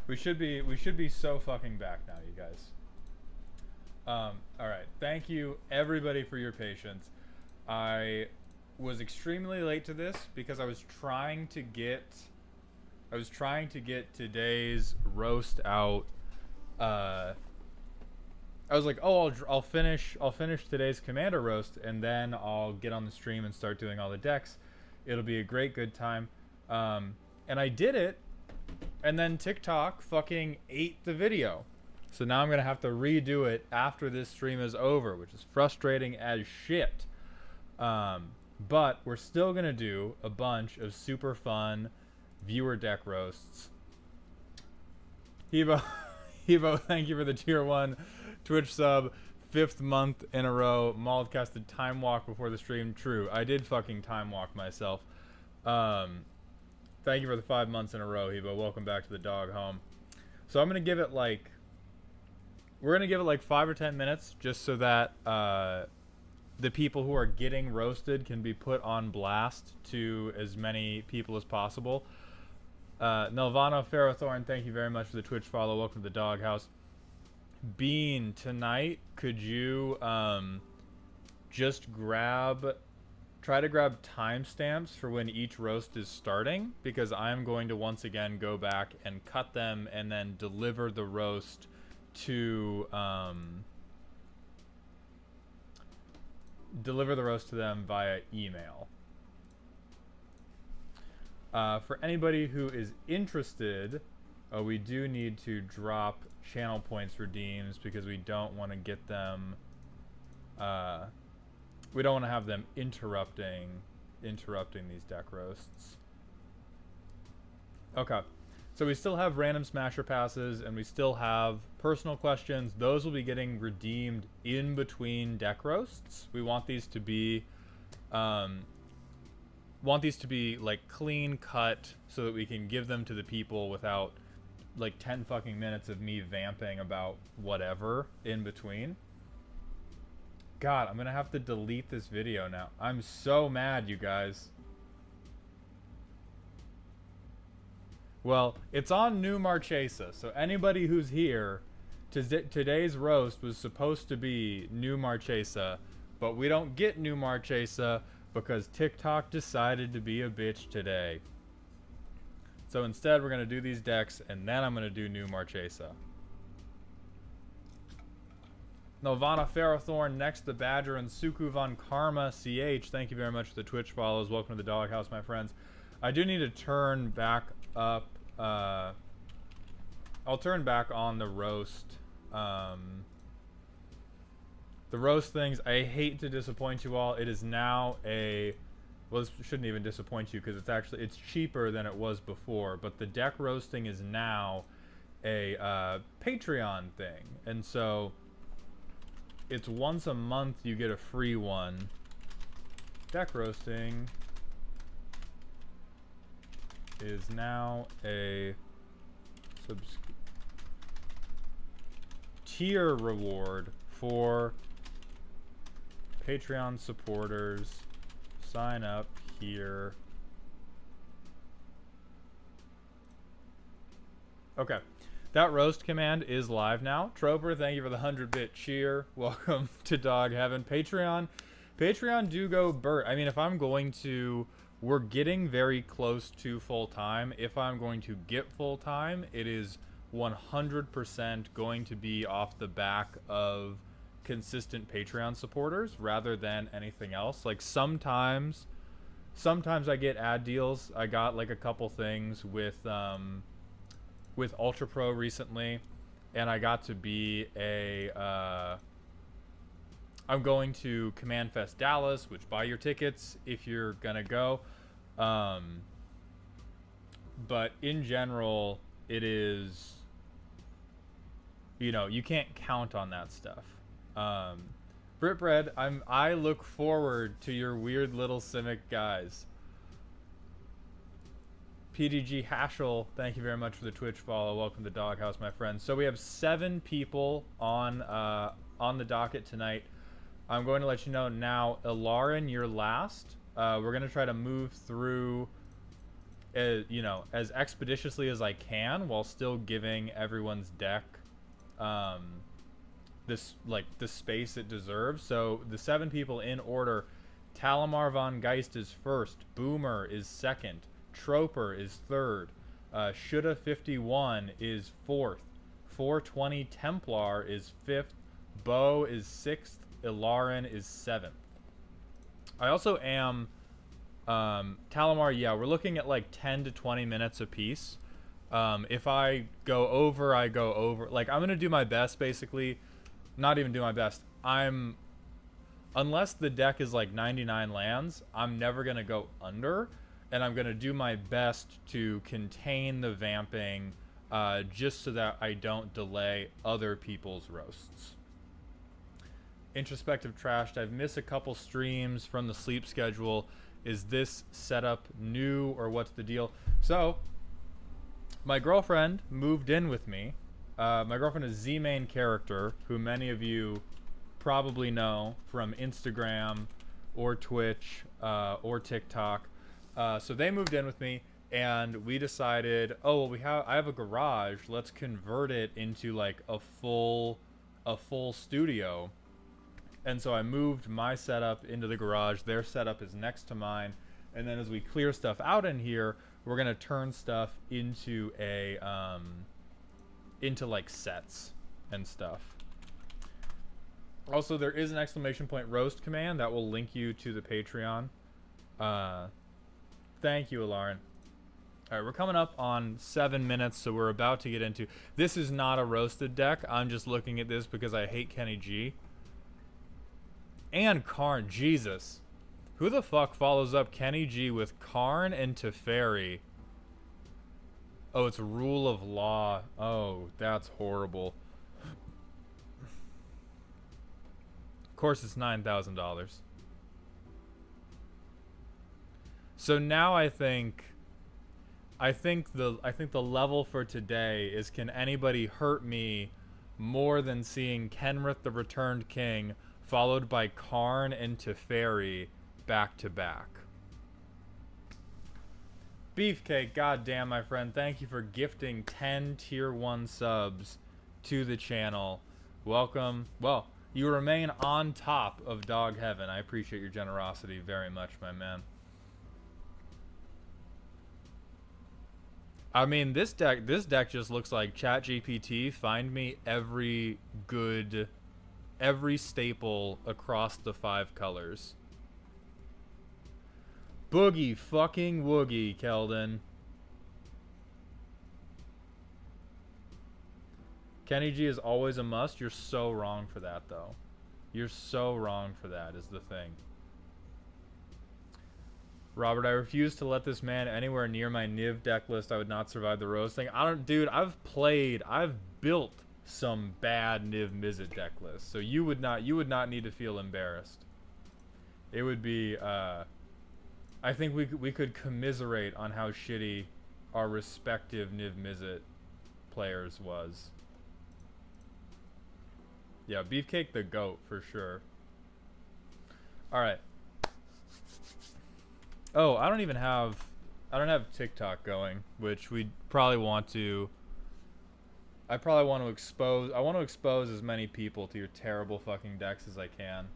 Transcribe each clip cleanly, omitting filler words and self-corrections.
We should be so fucking back now, you guys. All right. Thank you everybody for your patience. I was extremely late to this because I was trying to get today's roast out. Uh, I was like, oh, I'll finish today's commander roast, and then I'll get on the stream and start doing all the decks. It'll be a great good time. And I did it, and then TikTok fucking ate the video. So now I'm gonna have to redo it after this stream is over, which is frustrating as shit. But we're still gonna do a bunch of super fun viewer deck roasts. Hebo, Hebo, thank you for the tier 1 Twitch sub. 5th month in a row. Mald casted Time Walk before the stream. True, I did fucking Time Walk myself. Thank you for the 5 months in a row, Hebo. Welcome back to the dog home. So I'm gonna give it like, we're gonna give it like 5 or 10 minutes, just so that the people who are getting roasted can be put on blast to as many people as possible. Nelvana Ferrothorn, thank you very much for the Twitch follow. Welcome to the doghouse. Bean, tonight, could you just try to grab timestamps for when each roast is starting? Because I'm going to once again go back and cut them and then deliver the roast to them via email. For anybody who is interested, we do need to drop channel points redeems because we don't want to get them. We don't want to have them interrupting these deck roasts. Okay. So we still have random smasher passes, and we still have personal questions. Those will be getting redeemed in between deck roasts. We want these to be, like clean cut, so that we can give them to the people without like 10 fucking minutes of me vamping about whatever in between. God, I'm gonna have to delete this video now. I'm so mad, you guys. Well, it's on New Marchesa, so anybody who's here, today's roast was supposed to be New Marchesa, but we don't get New Marchesa because TikTok decided to be a bitch today. So instead, we're going to do these decks, and then I'm going to do New Marchesa. Novana Ferrothorn, Next the Badger, and Suku Von Karma CH. Thank you very much for the Twitch follows. Welcome to the doghouse, my friends. I do need to turn back up. I'll turn back on the roast. The roast things. I hate to disappoint you all. It is now a... Well, this shouldn't even disappoint you because it's cheaper than it was before. But the deck roasting is now a Patreon thing. And so it's once a month you get a free one. Deck roasting is now a tier reward for Patreon supporters. Sign up here. Okay. That roast command is live now. Troper, thank you for the 100-bit cheer. Welcome to Dog Heaven. Patreon do go Bert. I mean, if I'm going to... We're getting very close to full-time. If I'm going to get full-time, it is 100% going to be off the back of consistent Patreon supporters rather than anything else. Like sometimes I get ad deals. I got like a couple things with Ultra Pro recently, and I got to be I'm going to Command Fest Dallas, which buy your tickets if you're gonna go. But in general, it is, you know, you can't count on that stuff. Britbread, I look forward to your weird little Simic guys. PDG Hashel, thank you very much for the Twitch follow. Welcome to Doghouse, my friends. So we have 7 people on the docket tonight. I'm going to let you know now, Ilarin, you're last. We're going to try to move through you know, as expeditiously as I can while still giving everyone's deck um, this like the space it deserves. So the 7 people in order: Talamar von Geist is first, Boomer is second, Troper is third, Shoulda 51 is fourth, 420 Templar is fifth, Bo is sixth, Ilarin is seventh. I also am Talamar. Yeah, we're looking at like 10 to 20 minutes a piece. If I go over, I go over. Like, I'm gonna do my best, basically. Not even do my best. Unless the deck is like 99 lands, I'm never gonna go under, and I'm gonna do my best to contain the vamping, just so that I don't delay other people's roasts. Introspective Trashed. I've missed a couple streams from the sleep schedule. Is this setup new, or what's the deal? So, my girlfriend moved in with me. My girlfriend is Z-Main Character, who many of you probably know from Instagram or Twitch or TikTok. So they moved in with me, and we decided, oh well, I have a garage. Let's convert it into like a full studio. And so I moved my setup into the garage. Their setup is next to mine. And then as we clear stuff out in here, we're gonna turn stuff into into like sets and stuff. Also, there is an exclamation point roast command that will link you to the Patreon. Thank you, Alarin. All right, we're coming up on 7 minutes, so we're about to get into. This is not a roasted deck. I'm just looking at this because I hate Kenny G. And Karn, Jesus. Who the fuck follows up Kenny G with Karn and Teferi? Oh, it's Rule of Law. Oh, that's horrible. Of course, it's $9,000. So now I think the level for today is, can anybody hurt me more than seeing Kenrith the Returned King followed by Karn and Teferi back to back? Beefcake, goddamn, my friend, thank you for gifting 10 tier 1 subs to the channel. Welcome. Well, you remain on top of dog heaven. I appreciate your generosity very much, my man. I mean, this deck just looks like ChatGPT. Find me every staple across the 5 colors. Boogie fucking woogie, Keldon. Kenny G is always a must. You're so wrong for that, though. You're so wrong for that, is the thing. Robert, I refuse to let this man anywhere near my Niv deck list. I would not survive the roasting. Dude, I've built some bad Niv Mizzet deck lists, so you would not need to feel embarrassed. It would be, I think we could commiserate on how shitty our respective Niv Mizzet players was. Yeah, Beefcake the GOAT for sure. Alright. Oh, I don't have TikTok going, which we probably want to. I want to expose as many people to your terrible fucking decks as I can.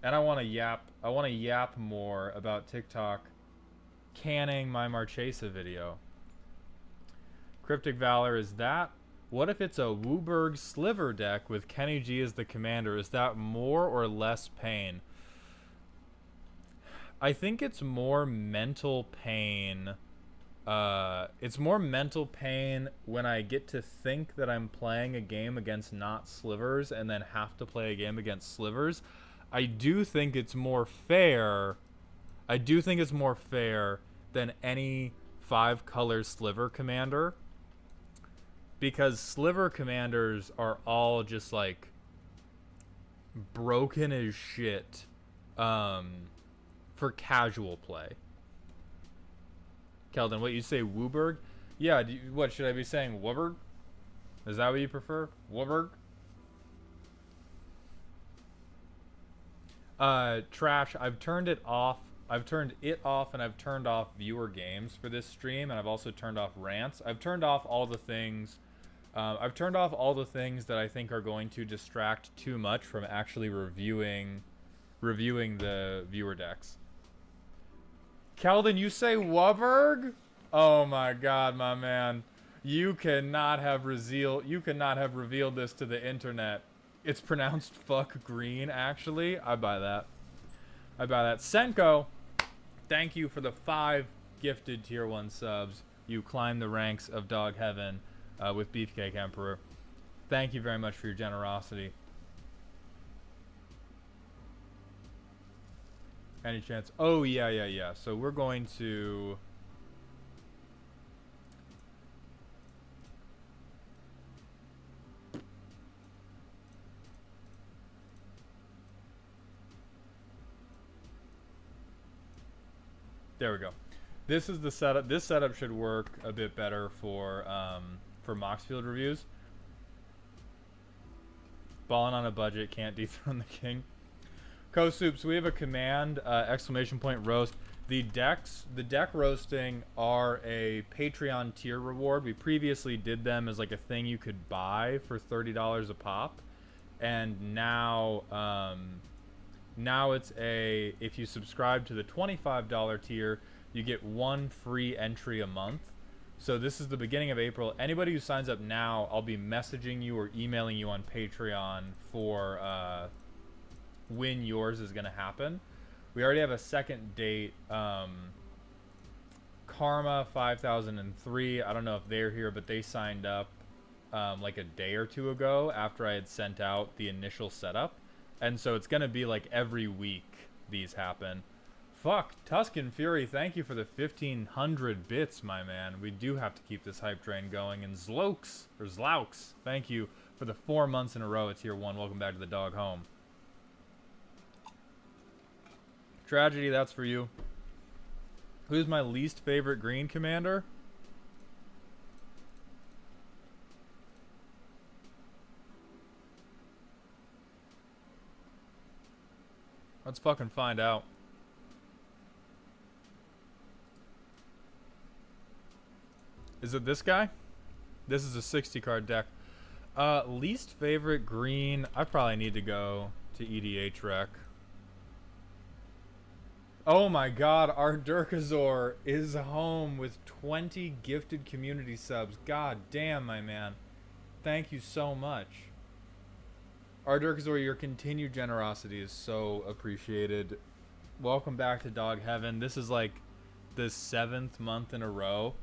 And I want to yap more about TikTok canning my Marchesa video. Cryptic Valor, is that? What if it's a Wooburg Sliver deck with Kenny G as the commander? Is that more or less pain? I think it's more mental pain. It's more mental pain when I get to think that I'm playing a game against not slivers and then have to play a game against slivers. I do think it's more fair. I do think it's more fair than any 5-color sliver commander, because sliver commanders are all just like broken as shit for casual play. Keldon, what you say, Wooburg? Yeah, what should I be saying, Wooburg? Is that what you prefer? Wooburg? Trash, I've turned it off I've turned it off, and I've turned off viewer games for this stream, and I've also turned off rants. I've turned off all the things. I've turned off all the things that I think are going to distract too much from actually reviewing the viewer decks. Keldon, you say Waberg? Oh my god, my man. You cannot have revealed this to the internet. It's pronounced fuck green, actually. I buy that. I buy that. Senko, thank you for the 5 gifted tier 1 subs. You climb the ranks of dog heaven with Beefcake Emperor. Thank you very much for your generosity. Any chance? Oh, yeah. So we're going to... There we go. This is the setup. This setup should work a bit better for Moxfield reviews. Balling on a budget, can't dethrone the king. Co-soups, we have a command, exclamation point roast. The deck roasting are a Patreon tier reward. We previously did them as like a thing you could buy for $30 a pop. And now it's a, if you subscribe to the $25 tier, you get 1 free entry a month. So this is the beginning of April. Anybody who signs up now, I'll be messaging you or emailing you on Patreon for when yours is going to happen. We already have a second date. Karma 5003. I don't know if they're here, but they signed up like a day or two ago after I had sent out the initial setup. And so it's going to be like every week these happen. Fuck, Tuscan Fury, thank you for the 1,500 bits, my man. We do have to keep this hype train going. And Zlaux, thank you for the 4 months in a row at tier 1. Welcome back to the dog home. Tragedy, that's for you. Who's my least favorite green commander? Let's fucking find out. Is it this guy? This is a 60 card deck. Least favorite green. I probably need to go to EDH Rec. Oh my god, our Durkazor is home with 20 gifted community subs. God damn, my man. Thank you so much. Our Durkazor, your continued generosity is so appreciated. Welcome back to Dog Heaven. This is like the 7th month in a row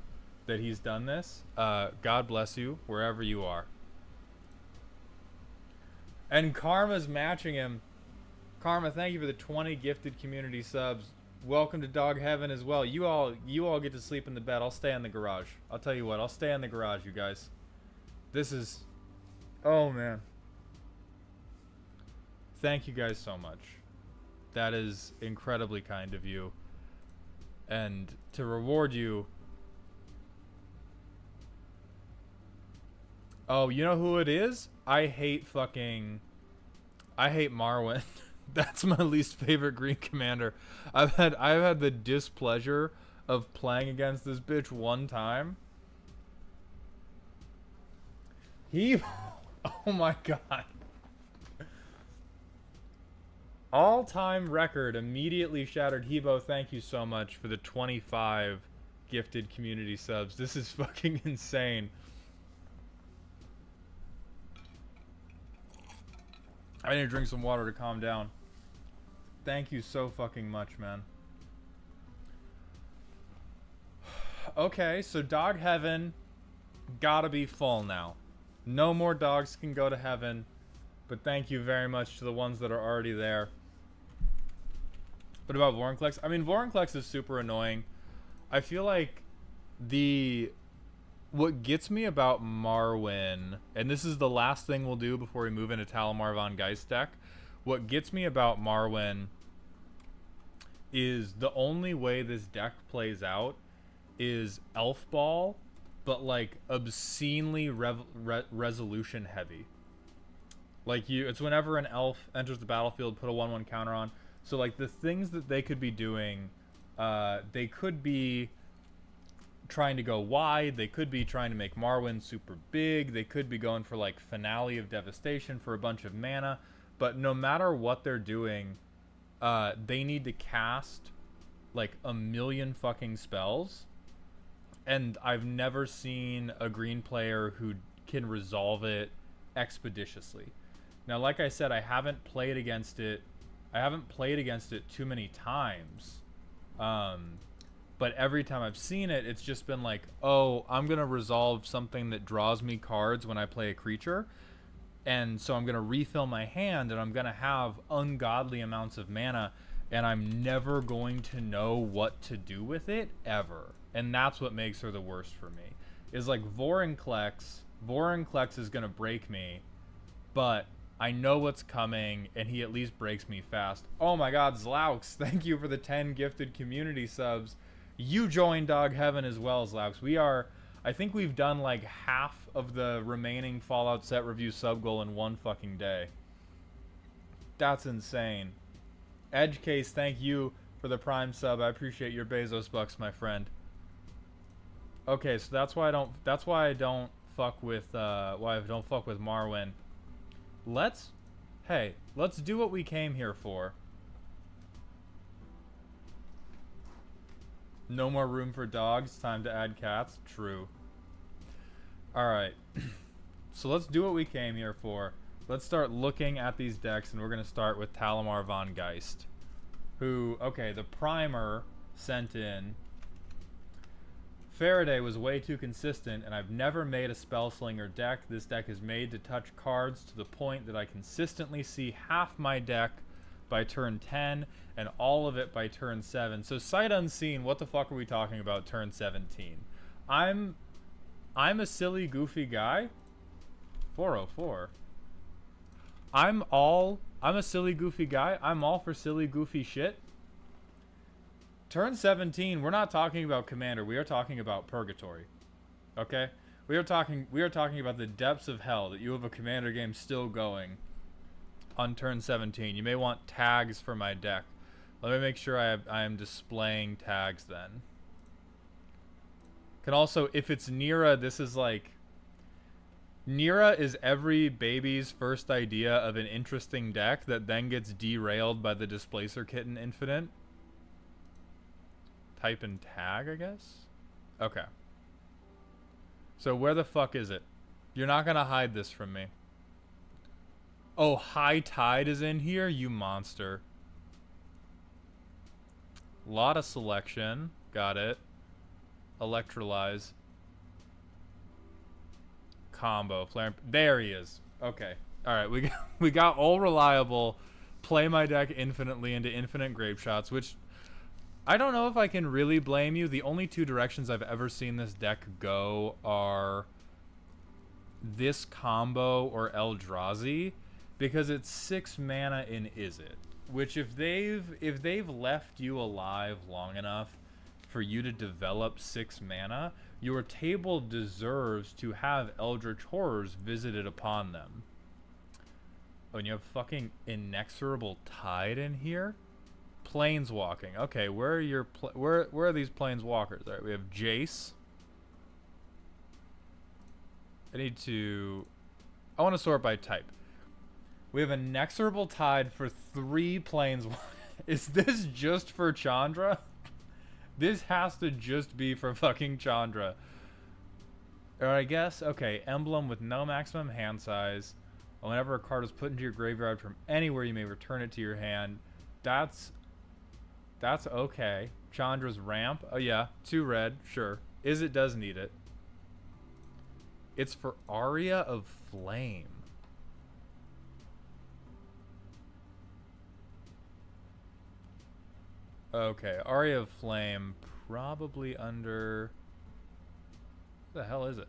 that he's done this. God bless you, wherever you are. And Karma's matching him. Karma, thank you for the 20 gifted community subs. Welcome to Dog Heaven as well. You all get to sleep in the bed. I'll stay in the garage. I'll tell you what, I'll stay in the garage, you guys. This is... Oh, man. Thank you guys so much. That is incredibly kind of you. And to reward you... Oh, you know who it is? I hate Marwyn. That's my least favorite green commander. I've had the displeasure of playing against this bitch one time. Oh my god. All-time record immediately shattered. Hebo, thank you so much for the 25 gifted community subs. This is fucking insane. I need to drink some water to calm down. Thank you so fucking much, man. Okay, so Dog Heaven gotta be full now. No more dogs can go to heaven, but thank you very much to the ones that are already there. What about Vorinclex? I mean, Vorinclex is super annoying. I feel like what gets me about Marwyn, and this is the last thing we'll do before we move into Talamar Von Geist deck, what gets me about Marwyn is the only way this deck plays out is Elf Ball, but like obscenely resolution heavy. Like it's whenever an elf enters the battlefield, put a 1/1 counter on. So like the things that they could be doing, they could be trying to go wide. They could be trying to make Marwyn super big. They could be going for like Finale of Devastation for a bunch of mana. But no matter what they're doing, they need to cast like a million fucking spells. And I've never seen a green player who can resolve it expeditiously. Now, like I said, I haven't played against it too many times. But every time I've seen it, it's just been like, oh, I'm going to resolve something that draws me cards when I play a creature. And so I'm going to refill my hand, and I'm going to have ungodly amounts of mana, and I'm never going to know what to do with it, ever. And that's what makes her the worst for me. Is like Vorinclex is going to break me, but I know what's coming, and he at least breaks me fast. Oh my god, Zlaux, thank you for the 10 gifted community subs. You joined Dog Heaven as well, Zlaux. I think we've done like half of the remaining Fallout set review sub goal in one fucking day. That's insane. Edgecase, thank you for the Prime sub. I appreciate your Bezos bucks, my friend. Okay, so that's why I don't fuck with Marwyn. Let's do what we came here for. No more room for dogs, time to add cats. True. Alright. So let's do what we came here for. Let's start looking at these decks, and we're going to start with Talimar von Geist. Who, okay, the primer sent in. Faraday was way too consistent, and I've never made a Spellslinger deck. This deck is made to touch cards to the point that I consistently see half my deck by turn 10 and all of it by turn 7. So sight unseen, what the fuck are we talking about turn 17? I'm a silly goofy guy. 404. I'm a silly goofy guy. I'm all for silly goofy shit. Turn 17, we're not talking about Commander. We are talking about Purgatory. Okay? We are talking about the depths of hell that you have a Commander game still going on turn 17. You may want tags for my deck. Let me make sure I am displaying tags then. Can also, if it's Nira, this is like... Nira is every baby's first idea of an interesting deck that then gets derailed by the Displacer Kitten Infinite. Type in tag, I guess? Okay. So where the fuck is it? You're not gonna hide this from me. Oh, High Tide is in here? You monster. Lot of selection. Got it. Electrolyze. Combo. Flare. There he is. Okay. Alright, we got all reliable. Play my deck infinitely into infinite grape shots, which... I don't know if I can really blame you. The only two directions I've ever seen this deck go are this combo or Eldrazi, because it's 6 mana in Izzet, which if they've left you alive long enough for you to develop 6 mana, your table deserves to have Eldritch Horrors visited upon them. Oh, and you have fucking Inexorable Tide in here? Planeswalking. Okay, where are your where are these planeswalkers? All right, we have Jace. I want to sort by type. We have Inexorable Tide for 3 planeswalkers. Is this just for Chandra? This has to just be for fucking Chandra. Or I guess, okay, Emblem with no maximum hand size. Whenever a card is put into your graveyard from anywhere, you may return it to your hand. That's okay. Chandra's Ramp. Oh yeah, 2 red, sure. Izzet does need it. It's for Aria of Flame. Okay, Aria of Flame, probably under... What the hell is it?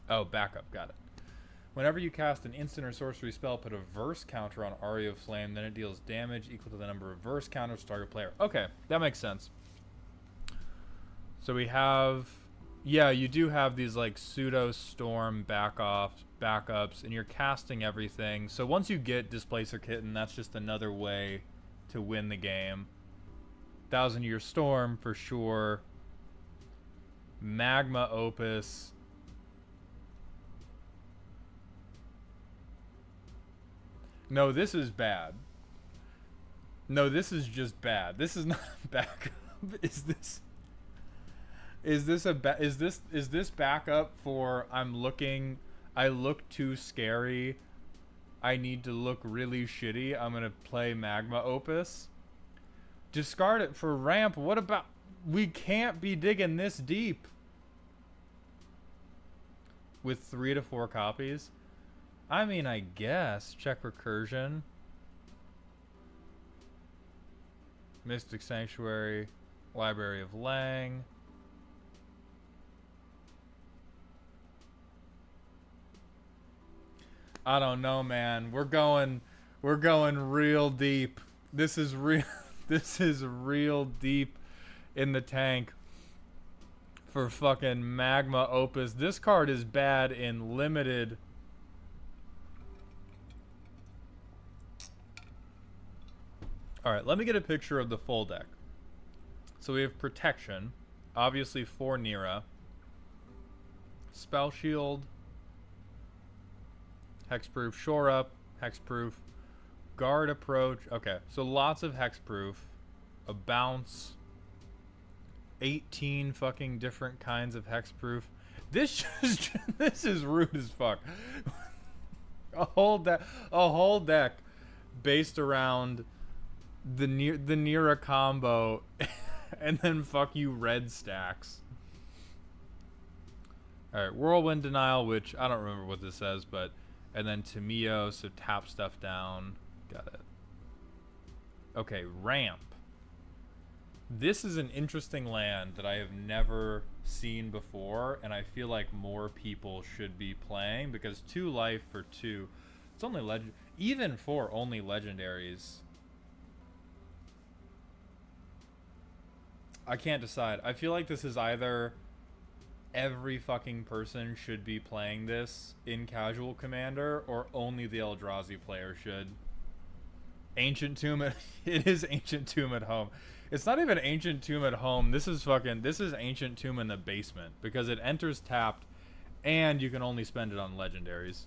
Oh, backup, got it. Whenever you cast an instant or sorcery spell, put a verse counter on Aria of Flame, then it deals damage equal to the number of verse counters to target player. Okay, that makes sense. So we have... Yeah, you do have these like pseudo storm back off backups, and you're casting everything. So once you get Displacer Kitten, that's just another way to win the game. Thousand Year Storm for sure. Magma Opus. No, this is bad. No, this is just bad. This is not backup. Is this backup for I look too scary. I need to look really shitty. I'm going to play Magma Opus. Discard it for ramp. What about, we can't be digging this deep with 3 to 4 copies. I mean, I guess check recursion. Mystic Sanctuary, Library of Lang. I don't know, man. We're going real deep. This is real this is real deep in the tank for fucking Magma Opus. This card is bad in limited. Alright, let me get a picture of the full deck. So we have Protection, obviously for Nira. Spell Shield, Hexproof, Shore Up, Hexproof, Guard Approach. Okay, so lots of Hexproof, a Bounce, 18 fucking different kinds of Hexproof. This is rude as fuck. a whole deck based around the Nira combo and then fuck you red stacks. Alright, Whirlwind Denial, which I don't remember what this says, but and then Tamio, so tap stuff down. Got it. Okay, Ramp. This is an interesting land that I have never seen before, and I feel like more people should be playing because 2 life for 2. It's only even for only legendaries. I can't decide. I feel like this is either every fucking person should be playing this in casual Commander or only the Eldrazi player should. Ancient Tomb at it is Ancient Tomb at home. It's not even Ancient Tomb at home. This is Ancient Tomb in the basement because it enters tapped and you can only spend it on legendaries.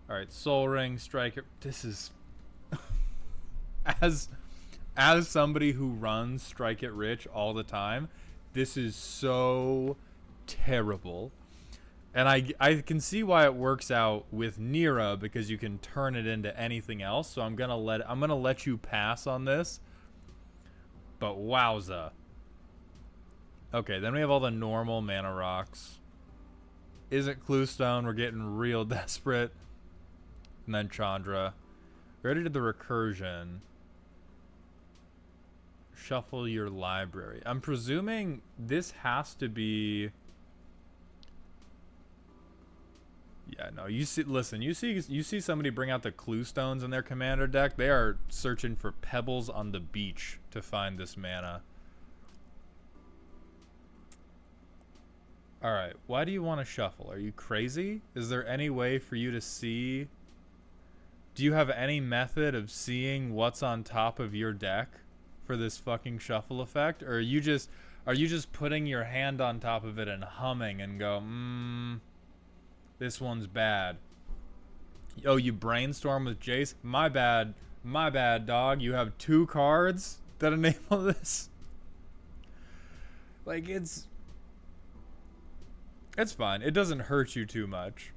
Alright, Soul Ring, Striker. This is as somebody who runs Strike It Rich all the time, this is so terrible. And I can see why it works out with Nira because you can turn it into anything else. So I'm gonna let you pass on this. But wowza. Okay, then we have all the normal mana rocks. Isn't Cluestone? We're getting real desperate. And then Chandra. We already did the recursion. Shuffle your library. I'm presuming this has to be. Yeah, no. You see somebody bring out the Cluestones in their commander deck. They are searching for pebbles on the beach to find this mana. All right. Why do you want to shuffle? Are you crazy? Is there any way for you to see? Do you have any method of seeing what's on top of your deck for this fucking shuffle effect, or are you just putting your hand on top of it and humming and go, this one's bad? Oh, you brainstorm with Jace? My bad, dog. You have 2 cards that enable this. Like it's fine. It doesn't hurt you too much.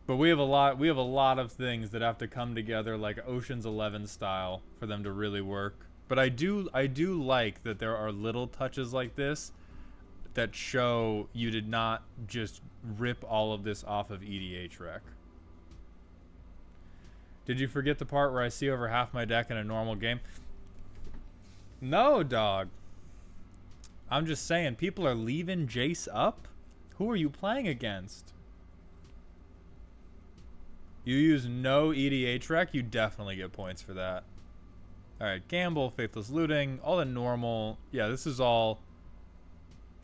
But we have a lot of things that have to come together like Ocean's 11 style for them to really work. But I do like that there are little touches like this that show you did not just rip all of this off of EDH Rec. Did you forget the part where I see over half my deck in a normal game? No, dog. I'm just saying, people are leaving Jace up? Who are you playing against? You use no EDH Rec, you definitely get points for that. Alright, Gamble, Faithless Looting, all the normal. Yeah, this is all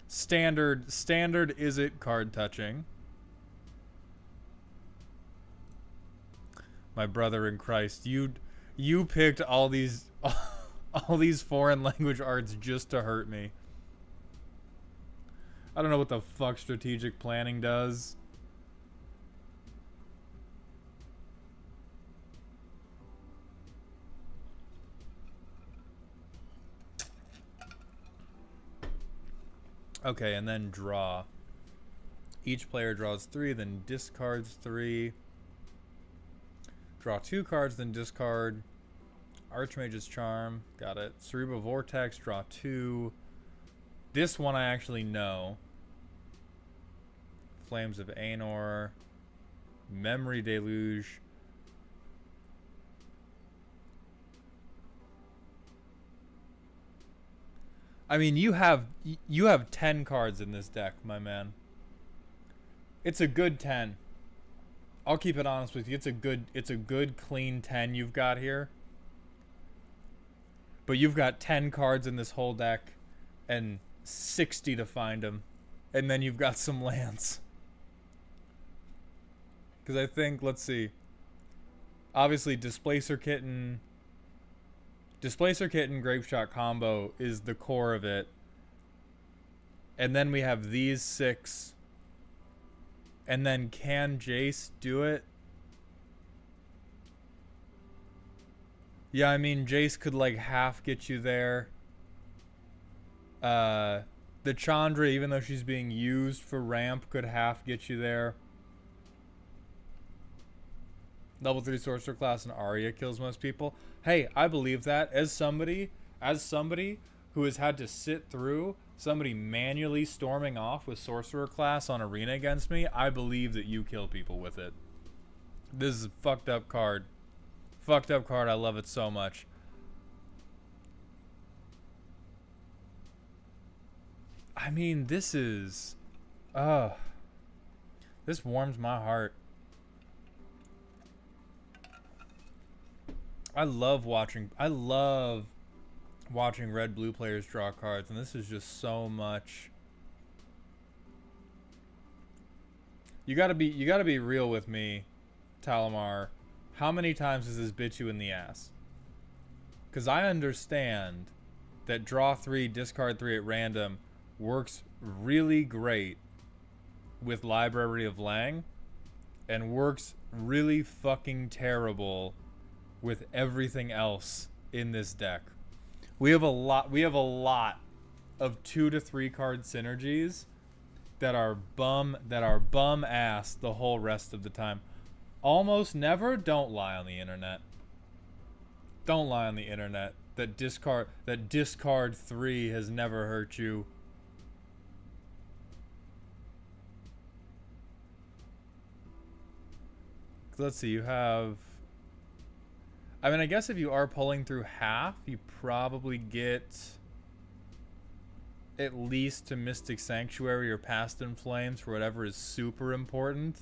Standard is it card touching? My brother in Christ, you picked all these all these foreign language arts just to hurt me. I don't know what the fuck strategic planning does. Okay, and then draw. Each player draws 3, then discards 3. Draw 2 cards, then discard. Archmage's Charm, got it. Cerebral Vortex, draw 2. This one I actually know. Flames of Anor. Memory Deluge. I mean, you have 10 cards in this deck, my man. It's a good 10. I'll keep it honest with you. It's a good clean 10 you've got here. But you've got 10 cards in this whole deck and 60 to find them. And then you've got some lands. Because I think, let's see. Obviously, Displacer Kitten, Grapeshot combo is the core of it. And then we have these 6. And then can Jace do it? Yeah, I mean, Jace could like half get you there. The Chandra, even though she's being used for ramp, could half get you there. Level 3 sorcerer class and Arya kills most people. Hey, I believe that. As somebody who has had to sit through somebody manually storming off with sorcerer class on arena against me, I believe that you kill people with it. This is a fucked up card. Fucked up card. I love it so much. I mean, this is... this warms my heart. I love watching red blue players draw cards, and this is just so much. You gotta be real with me, Talamar. How many times does this bit you in the ass? Because I understand that draw 3, discard 3 at random works really great with Library of Lang, and works really fucking terrible with everything else in this deck. We have a lot of 2 to 3 card synergies that are bum ass the whole rest of the time. Almost never. Don't lie on the internet. Don't lie on the internet. That discard 3 has never hurt you. Let's see, you have... I mean, I guess if you are pulling through half, you probably get at least to Mystic Sanctuary or Past in Flames for whatever is super important.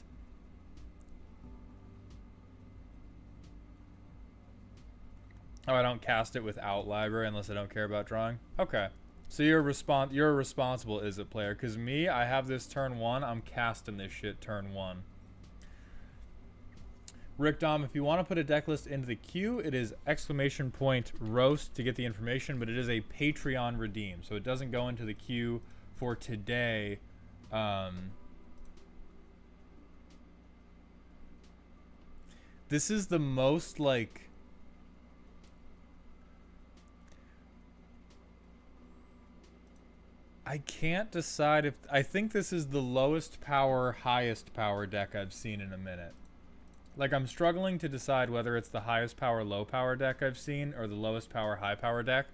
Oh, I don't cast it without library unless I don't care about drawing. Okay. So you're a responsible Izzet player. Because me, I have this turn 1. I'm casting this shit turn 1. Rick Dom, if you want to put a deck list into the queue, it is !roast to get the information, but it is a Patreon redeem, so it doesn't go into the queue for today. This is the most, like... I can't decide if... I think this is the lowest power, highest power deck I've seen in a minute. Like, I'm struggling to decide whether it's the highest power, low power deck I've seen or the lowest power, high power deck.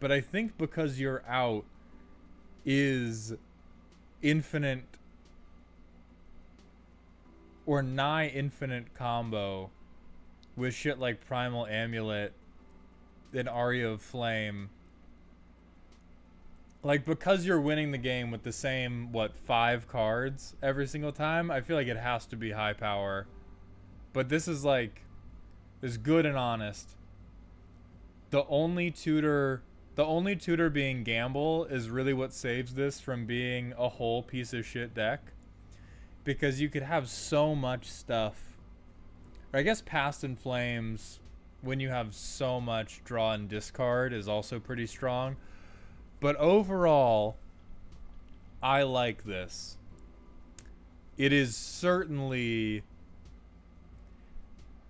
But I think because you're out is infinite or nigh infinite combo with shit like Primal Amulet and Aria of Flame. Like, because you're winning the game with the same, 5 cards every single time, I feel like it has to be high power. But this is like, is good and honest. The only tutor The only tutor being Gamble is really what saves this from being a whole piece of shit deck. Because you could have so much stuff. Or I guess Past in Flames, when you have so much draw and discard, is also pretty strong. But overall, I like this. It is certainly...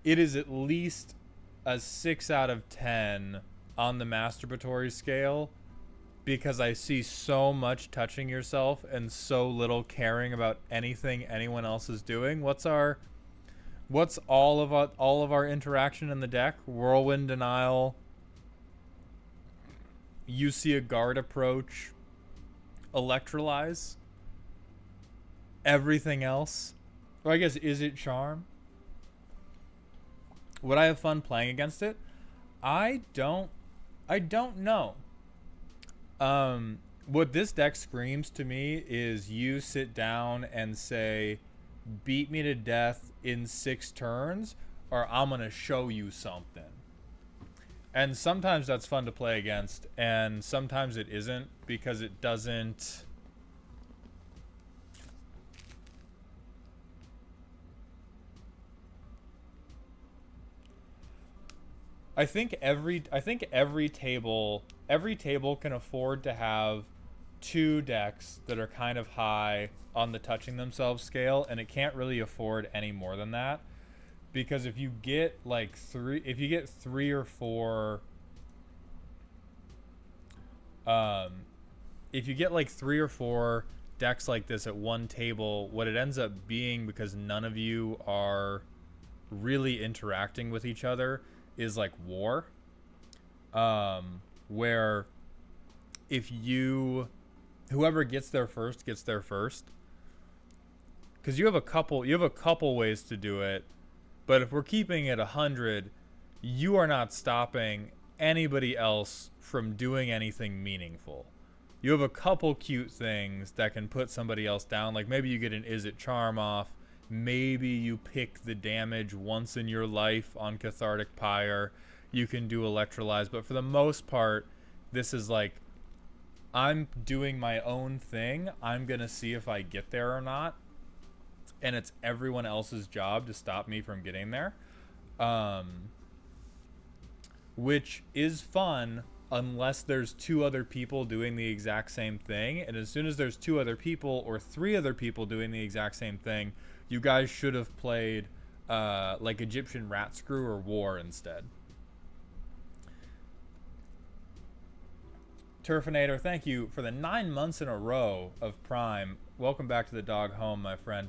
It is at least a 6 out of 10 on the masturbatory scale, because I see so much touching yourself and so little caring about anything anyone else is doing. What's all of our interaction in the deck? Whirlwind Denial. You see a guard approach. Electrolyze. Everything else. Or I guess, is it Charm? Would I have fun playing against it? I don't know. What this deck screams to me is you sit down and say, beat me to death in 6 turns, or I'm going to show you something. And sometimes that's fun to play against, and sometimes it isn't, because it doesn't... I think every table can afford to have 2 decks that are kind of high on the touching themselves scale, and it can't really afford any more than that, because if you get like 3 or 4 if you get like 3 or 4 decks like this at one table, what it ends up being, because none of you are really interacting with each other, is like war, where whoever gets there first gets there first, because you have a couple ways to do it, but if we're keeping it 100, you are not stopping anybody else from doing anything meaningful. You have a couple cute things that can put somebody else down, like maybe you get an Is It Charm off. Maybe you pick the damage once in your life on Cathartic Pyre. You can do Electrolyze. But for the most part, this is like, I'm doing my own thing. I'm going to see if I get there or not. And it's everyone else's job to stop me from getting there. Which is fun unless there's 2 other people doing the exact same thing. And as soon as there's 2 other people or 3 other people doing the exact same thing, you guys should have played like Egyptian Rat Screw or War instead. Turfinator, thank you for the 9 months in a row of Prime. Welcome back to the dog home, my friend.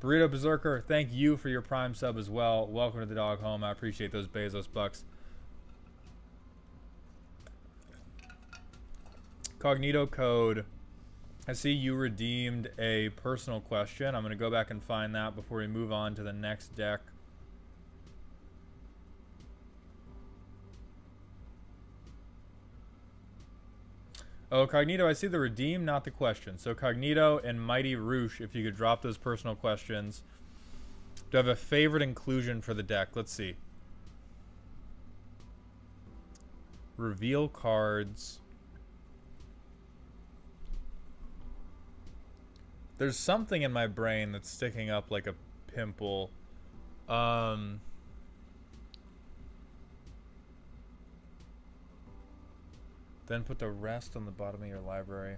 Burrito Berserker, thank you for your Prime sub as well. Welcome to the dog home. I appreciate those Bezos bucks. Cognito Code. I see you redeemed a personal question. I'm going to go back and find that before we move on to the next deck. Oh, Cognito, I see the redeem, not the question. So Cognito and Mighty Roosh, if you could drop those personal questions. Do I have a favorite inclusion for the deck? Let's see. Reveal cards. There's something in my brain that's sticking up like a pimple. Then put the rest on the bottom of your library.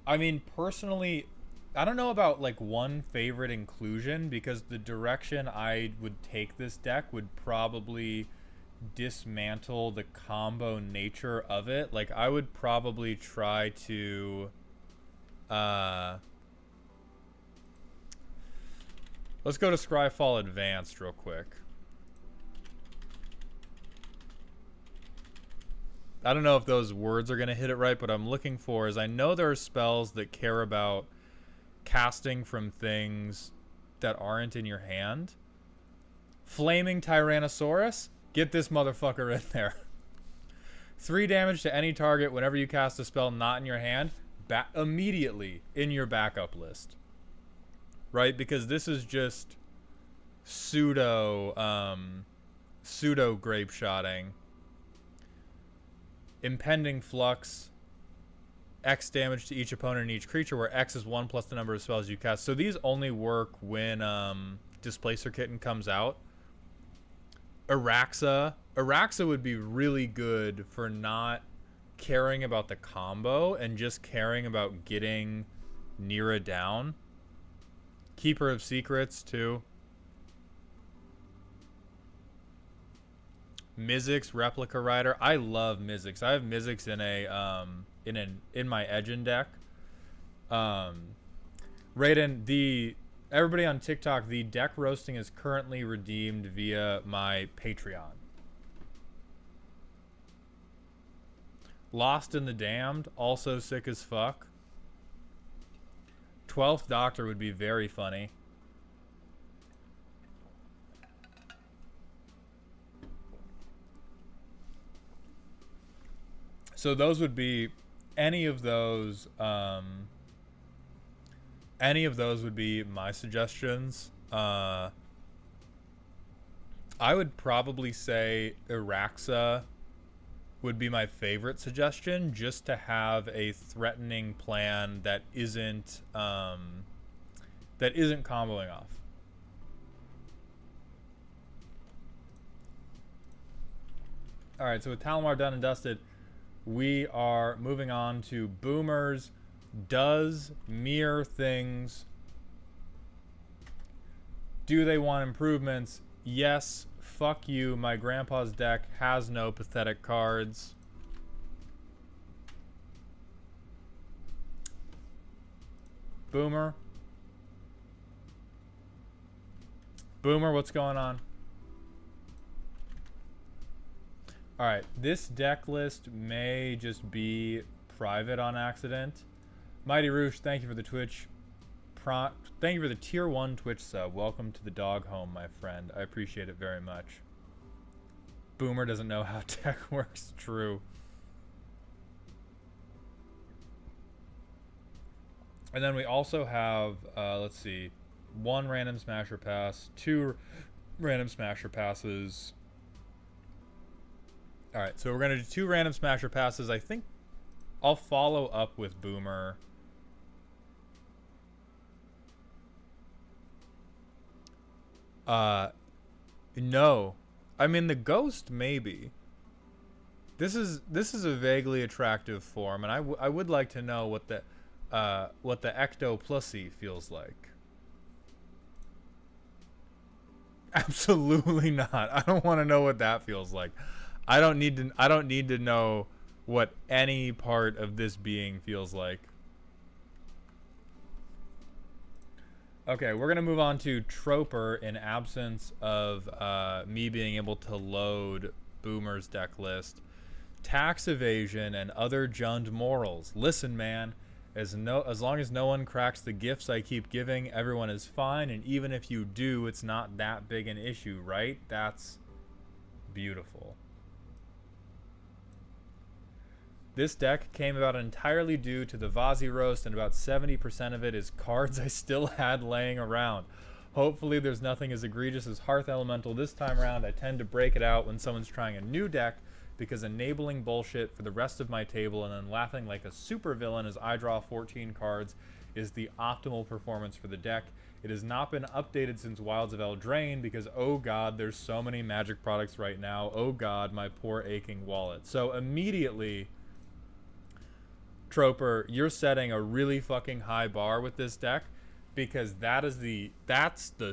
I mean, personally, I don't know about like one favorite inclusion, because the direction I would take this deck would probably dismantle the combo nature of it. Like, I would probably try to let's go to Scryfall Advanced real quick. I don't know if those words are going to hit it right, but I'm looking for is, I know there are spells that care about casting from things that aren't in your hand. Flaming Tyrannosaurus? Get this motherfucker in there. 3 damage to any target whenever you cast a spell not in your hand. immediately in your backup list, right? Because this is just pseudo grape shotting. Impending Flux, X damage to each opponent and each creature, where X is 1 plus the number of spells you cast. So these only work when Displacer Kitten comes out. Araxa would be really good for not caring about the combo and just caring about getting Nira down. Keeper of Secrets too. Mizzix, Replica Rider. I love Mizzix. I have Mizzix in my Edgen deck. Raiden, everybody on TikTok, the deck roasting is currently redeemed via my Patreon. Lost in the Damned, also sick as fuck. 12th Doctor would be very funny. So those would be any of those would be my suggestions. I would probably say Araxa would be my favorite suggestion, just to have a threatening plan that isn't comboing off. All right, so with Talamar done and dusted, we are moving on to Boomers. Does Mirror things. Do they want improvements? Yes. Fuck you. My grandpa's deck has no pathetic cards. Boomer. Boomer, what's going on? Alright, this deck list may just be private on accident. Mighty Roosh, thank you for the Twitch. Thank you for the tier 1 Twitch sub. Welcome to the dog home, my friend. I appreciate it very much. Boomer doesn't know how tech works. True. And then we also have, let's see, 1 random smasher pass, 2 random smasher passes. Alright, so we're going to do 2 random smasher passes. I think I'll follow up with Boomer. No. I mean, the Ghost, maybe. This is a vaguely attractive form, and I would like to know what the Ectoplussy feels like. Absolutely not. I don't want to know what that feels like. I don't need to know what any part of this being feels like. Okay, we're gonna move on to Troper in absence of me being able to load Boomer's deck list. Tax evasion and other Jund morals. Listen, man, as long as no one cracks the gifts I keep giving, everyone is fine, and even if you do, it's not that big an issue, right? That's beautiful. This deck came about entirely due to the Vazi roast, and about 70% of it is cards I still had laying around. Hopefully there's nothing as egregious as Hearth Elemental this time around. I tend to break it out when someone's trying a new deck, because enabling bullshit for the rest of my table and then laughing like a supervillain as I draw 14 cards is the optimal performance for the deck. It has not been updated since Wilds of Eldraine because, oh god, there's so many Magic products right now. Oh god, my poor aching wallet. So immediately, Troper, you're setting a really fucking high bar with this deck, because that's the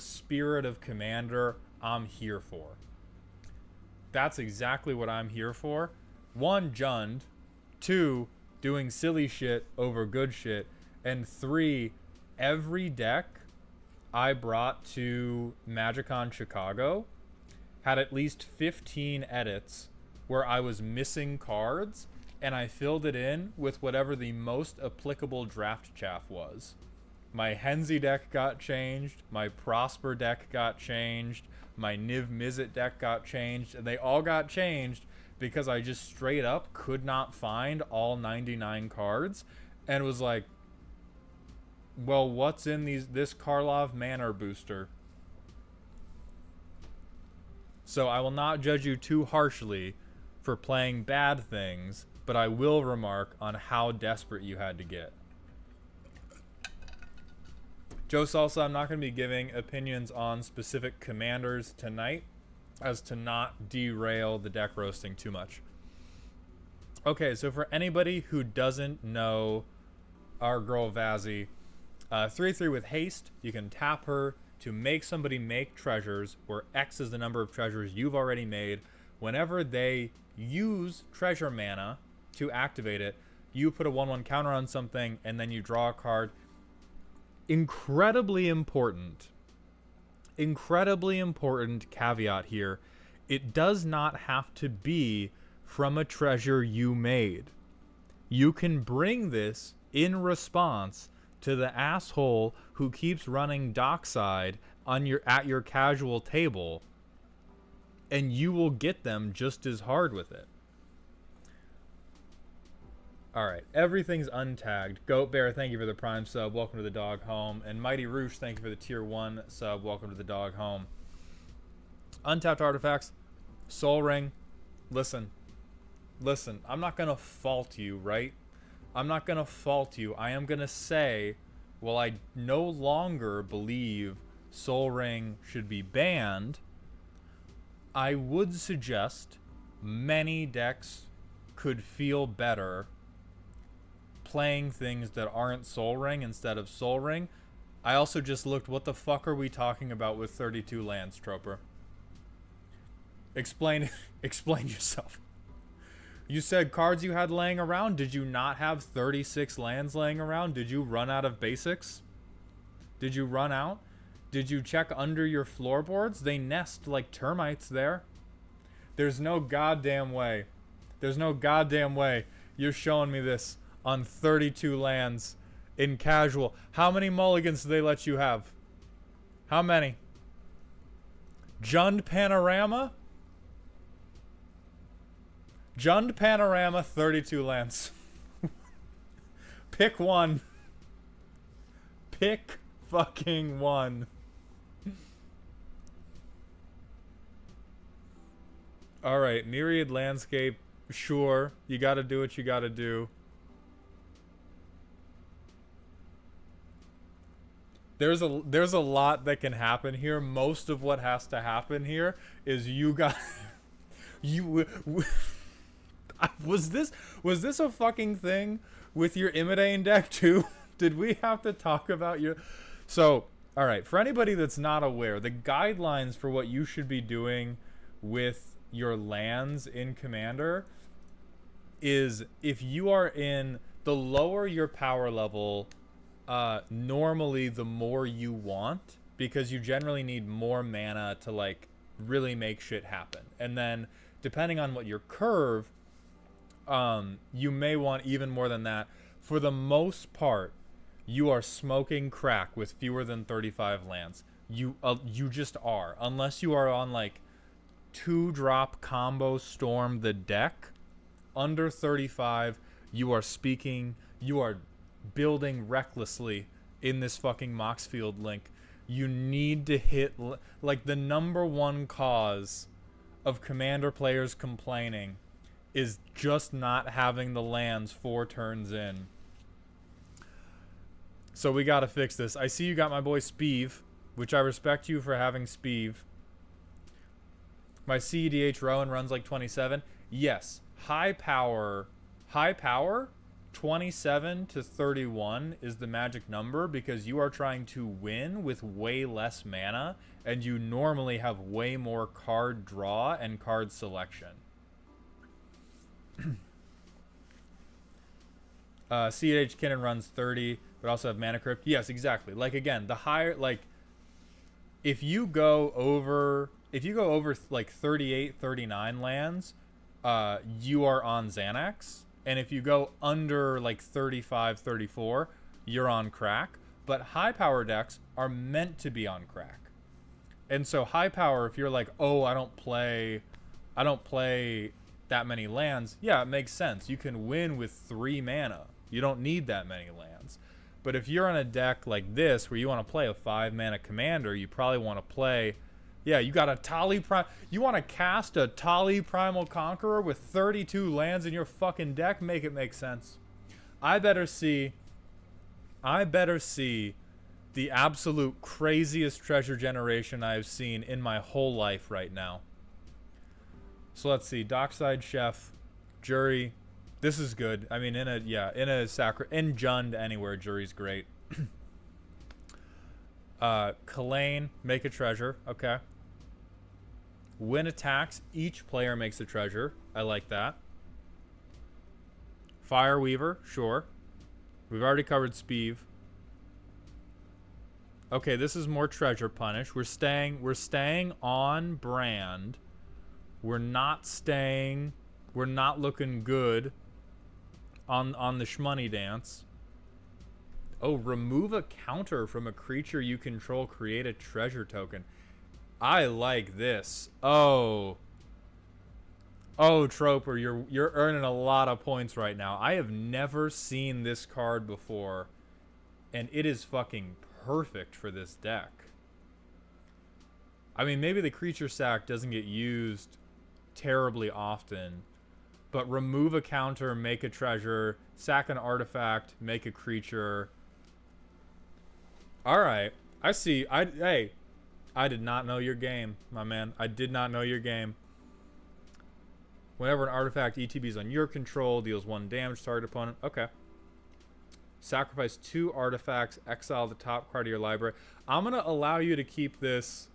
spirit of Commander I'm here for. That's exactly what I'm here for. 1, Jund. 2, doing silly shit over good shit. And 3, every deck I brought to MagicCon Chicago had at least 15 edits where I was missing cards, and I filled it in with whatever the most applicable draft chaff was. My Henzi deck got changed, my Prosper deck got changed, my Niv Mizzet deck got changed, and they all got changed because I just straight up could not find all 99 cards, and was like, well, what's in this Karlov Manor booster? So I will not judge you too harshly for playing bad things, but I will remark on how desperate you had to get. Joe Salsa, I'm not going to be giving opinions on specific commanders tonight, as to not derail the deck roasting too much. Okay, so for anybody who doesn't know our girl Vazzy, 3/3 with haste, you can tap her to make somebody make treasures, where X is the number of treasures you've already made. Whenever they use treasure mana to activate it, you put a 1/1 counter on something, and then you draw a card. Incredibly important caveat here. It does not have to be from a treasure you made. You can bring this in response to the asshole who keeps running Dockside at your casual table, and you will get them just as hard with it. Alright, everything's untagged. Goat Bear, thank you for the Prime sub. Welcome to the Dog Home. And Mighty Roosh, thank you for the Tier 1 sub. Welcome to the Dog Home. Untapped artifacts. Sol Ring. Listen. I'm not going to fault you, right? I'm not going to fault you. I am going to say, well, I no longer believe Sol Ring should be banned. I would suggest many decks could feel better playing things that aren't Sol Ring instead of Sol Ring. I also just looked, what the fuck are we talking about with 32 lands, Troper? Explain yourself. You said cards you had laying around. Did you not have 36 lands laying around? Did you run out of basics? Did you run out? Did you check under your floorboards? They nest like termites there. There's no goddamn way. There's no goddamn way you're showing me this on 32 lands in casual. How many mulligans do they let you have? How many? Jund Panorama? Jund Panorama, 32 lands. Pick one. Pick fucking one. Alright, Myriad Landscape. Sure, you gotta do what you gotta do. There's a lot that can happen here. Most of what has to happen here is you got... Was this a fucking thing with your Imidane deck too? Did we have to talk about your... So, alright, for anybody that's not aware, the guidelines for what you should be doing with your lands in Commander is, if you are in the lower your power level, normally the more you want, because you generally need more mana to like really make shit happen. And then depending on what your curve, you may want even more than that. For the most part, you are smoking crack with fewer than 35 lands. You just are, unless you are on like 2-drop combo storm the deck. Under 35, you are building recklessly in this fucking Moxfield link. You need to hit, like, the number one cause of Commander players complaining is just not having the lands 4 turns in. So we gotta fix this. I see you got my boy Speeve, which I respect you for having Speeve. My CEDH Rowan runs like 27. Yes, high power, 27 to 31 is the magic number, because you are trying to win with way less mana, and you normally have way more card draw and card selection. CH Kinnan runs 30, but also have Mana Crypt. Yes, exactly. Like, again, the higher, like, if you go over like 38, 39 lands, you are on Xanax. And if you go under like 35, 34, you're on crack. But high power decks are meant to be on crack. And so high power, if you're like, oh, I don't play that many lands, yeah, it makes sense. You can win with 3 mana. You don't need that many lands. But if you're on a deck like this where you want to play a 5-mana commander, you probably want to play... Yeah, you got a Tali Prime... You want to cast a Tali Primal Conqueror with 32 lands in your fucking deck? Make it make sense. I better see the absolute craziest treasure generation I've seen in my whole life right now. So let's see. Dockside Chef, Jury. This is good. I mean, in a Jund anywhere, Jury's great. Kalane, make a treasure. Okay. When attacks, each player makes a treasure. I like that. Fireweaver, sure. We've already covered Speeve. Okay, this is more treasure punish. We're staying on brand. We're not looking good on the shmoney dance. Oh, remove a counter from a creature you control, create a treasure token. I like this. Oh, Troper, you're earning a lot of points right now. I have never seen this card before, and it is fucking perfect for this deck. I mean, maybe the creature sack doesn't get used terribly often, but remove a counter, make a treasure, sack an artifact, make a creature. All right, I see. Hey, I did not know your game, my man. I did not know your game. Whenever an artifact ETBs on your control, deals 1 damage to target opponent. Okay. Sacrifice 2 artifacts, exile the top card of your library. I'm going to allow you to keep this.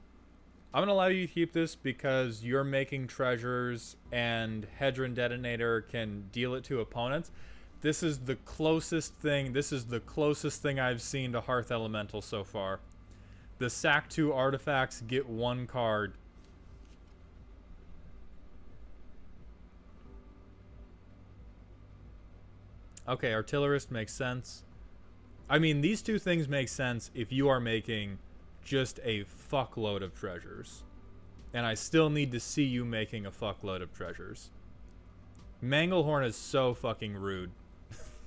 I'm going to allow you to keep this because you're making treasures and Hedron Detonator can deal it to opponents. This is the closest thing. This is the closest thing I've seen to Hearth Elemental so far. The sack 2 artifacts, get 1 card. Okay, Artillerist makes sense. I mean, these two things make sense if you are making just a fuckload of treasures. And I still need to see you making a fuckload of treasures. Manglehorn is so fucking rude.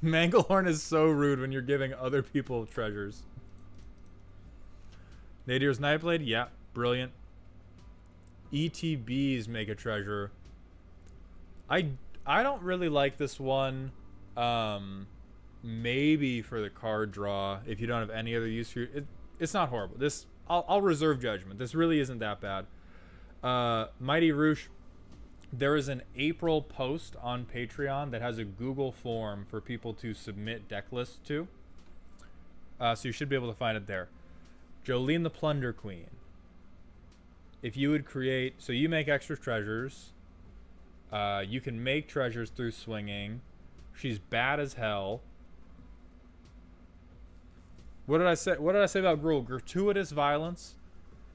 Manglehorn is so rude when you're giving other people treasures. Nadir's Nightblade, yeah, brilliant. ETBs make a treasure. I don't really like this one. Maybe for the card draw, if you don't have any other use for it, it's not horrible. This I'll reserve judgment. This really isn't that bad. Mighty Roosh, there is an April post on Patreon that has a Google form for people to submit deck lists to. So you should be able to find it there. Jolene the Plunder Queen. If you would create, so you make extra treasures. You can make treasures through swinging. She's bad as hell. What did I say? What did I say about Gruul? Gratuitous violence,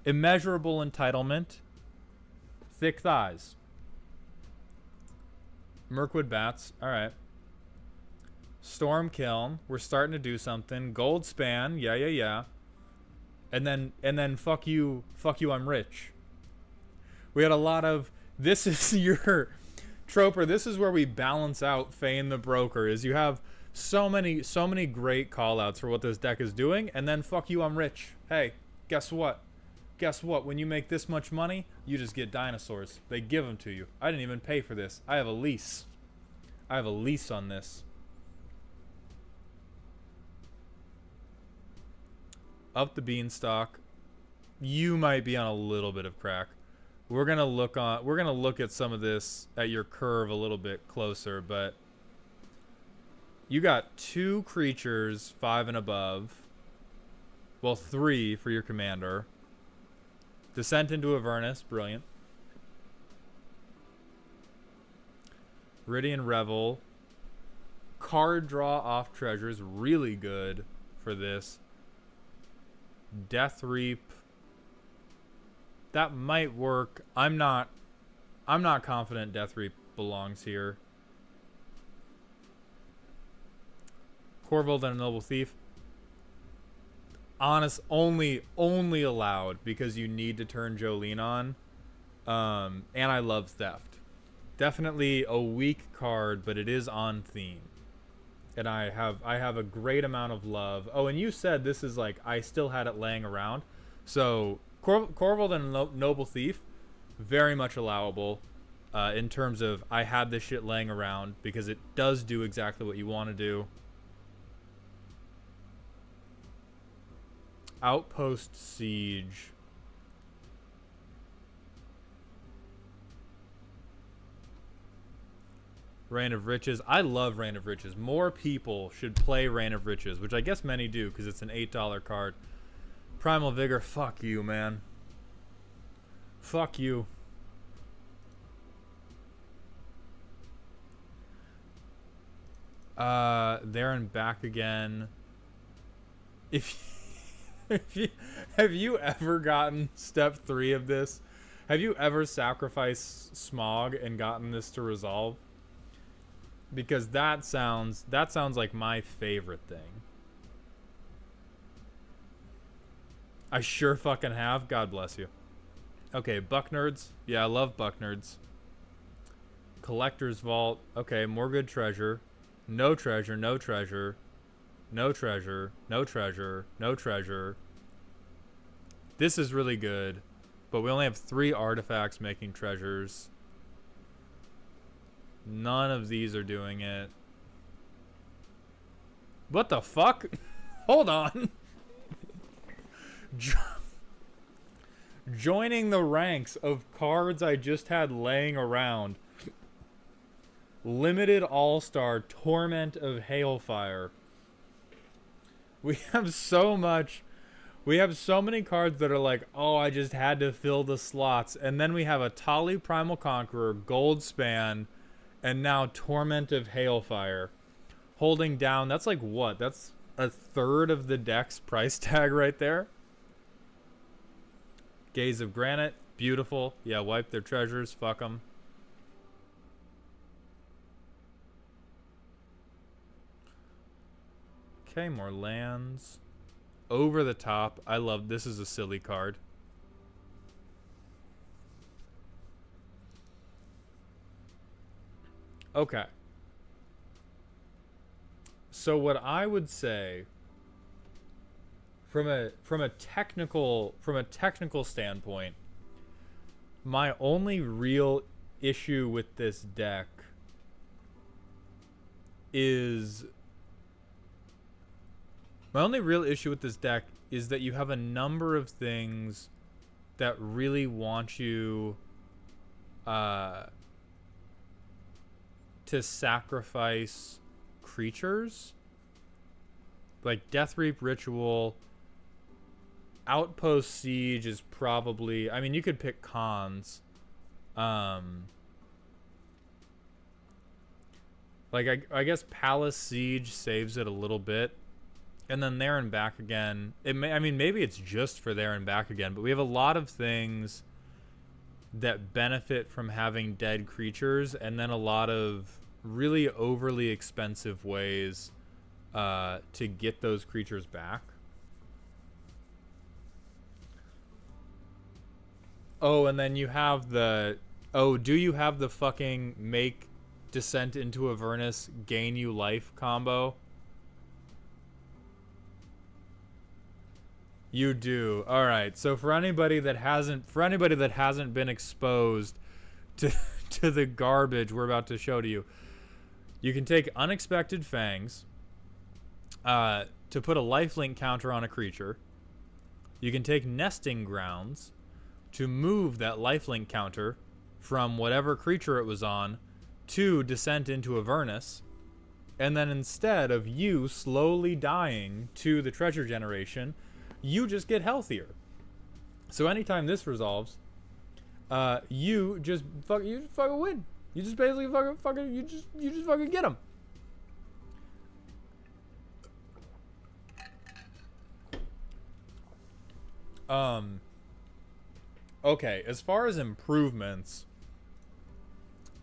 immeasurable entitlement, thick thighs. Mirkwood Bats. All right. Storm Kiln. We're starting to do something. Goldspan. Yeah. And then fuck you, I'm rich. We had a lot of, this is your Troper, this is where we balance out Fane the Broker, is you have so many great call-outs for what this deck is doing, and then fuck you, I'm rich. Hey, guess what? When you make this much money, you just get dinosaurs. They give them to you. I didn't even pay for this. I have a lease. On this. Up the Beanstalk. You might be on a little bit of crack. We're gonna look at some of this at your curve a little bit closer, but you got 2 creatures 5 and above. Well, 3 for your commander. Descent into Avernus, brilliant. Viridian Revel. Card draw off treasures, really good for this. Death Reap. That might work. I'm not confident Death Reap belongs here. Corvold and a Noble Thief. Only allowed because you need to turn Jolene on. And I love Theft. Definitely a weak card, but it is on theme. and I have a great amount of love. Oh, and you said this is like I still had it laying around, so Corvold and Noble Thief, very much allowable, in terms of I had this shit laying around because it does do exactly what you want to do. Outpost Siege. Reign of Riches. I love Reign of Riches. More people should play Reign of Riches, which I guess many do because it's an $8 card. Primal Vigor. Fuck you, man. Fuck you. There and back again. Have you ever gotten step 3 of this? Have you ever sacrificed Smog and gotten this to resolve? Because that sounds like my favorite thing. I sure fucking have. God bless you. Okay, Buck Nerds. Yeah, I love Buck Nerds. Collector's Vault. Okay, more good treasure. No treasure, no treasure. No treasure, no treasure, no treasure. This is really good, but we only have 3 artifacts making treasures. None of these are doing it. What the fuck? Hold on. Joining the ranks of cards I just had laying around. Limited All-Star Torment of Hailfire. We have so much. We have so many cards that are like, oh, I just had to fill the slots. And then we have a Tali Primal Conqueror, Goldspan, and now Torment of Hailfire. Holding down, that's like what? That's a third of the deck's price tag right there. Gaze of Granite, beautiful. Yeah, wipe their treasures, fuck them. Okay, more lands. Over the Top. I love this. Is a silly card. Okay. So what I would say from a technical standpoint, my only real issue with this deck is that you have a number of things that really want you to sacrifice creatures. Like Death Reap Ritual, Outpost Siege is probably... I mean, you could pick cons. Like, I guess Palace Siege saves it a little bit. And then there and back again. I mean, maybe it's just for there and back again, but we have a lot of things that benefit from having dead creatures, and then a lot of really overly expensive ways to get those creatures back. Oh, and then you have the... Oh, do you have the fucking make Descent into Avernus gain you life combo? You do. All right. So for anybody that hasn't been exposed to to the garbage we're about to show to you, you can take Unexpected Fangs to put a lifelink counter on a creature. You can take Nesting Grounds to move that lifelink counter from whatever creature it was on to Descent into Avernus. And then instead of you slowly dying to the treasure generation, you just get healthier. So anytime this resolves, you just fucking win. You just basically you just fucking get them. Okay, as far as improvements,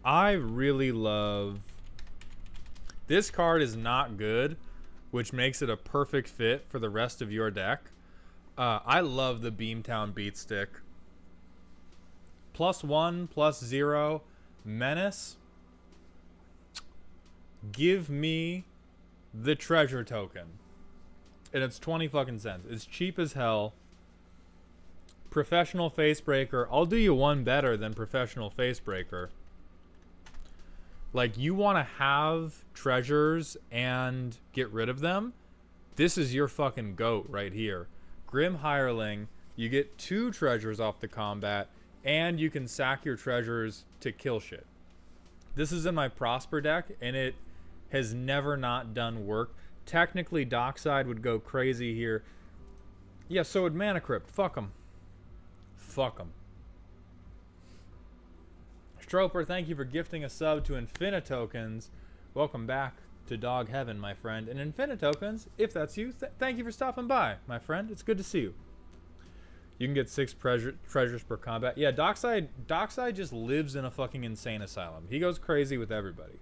I really love... This card is not good, which makes it a perfect fit for the rest of your deck. I love the Beamtown Beatstick. +1, +0, Menace. Give me the treasure token. And it's 20 fucking cents. It's cheap as hell. Professional face breaker. I'll do you one better than professional face breaker. Like, you want to have treasures and get rid of them? This is your fucking goat right here. Grim Hireling. You get 2 treasures off the combat, and you can sack your treasures to kill shit. This is in my Prosper deck, and it has never not done work. Technically, Dockside would go crazy here. Yeah, so would Mana Crypt. Fuck them. Fuck them. Stroper, thank you for gifting a sub to Infinitokens. Welcome back to Dog Heaven, my friend. And Infinitokens, if that's you, thank you for stopping by, my friend. It's good to see you. You can get 6 treasures per combat. Yeah, Dockside just lives in a fucking insane asylum. He goes crazy with everybody.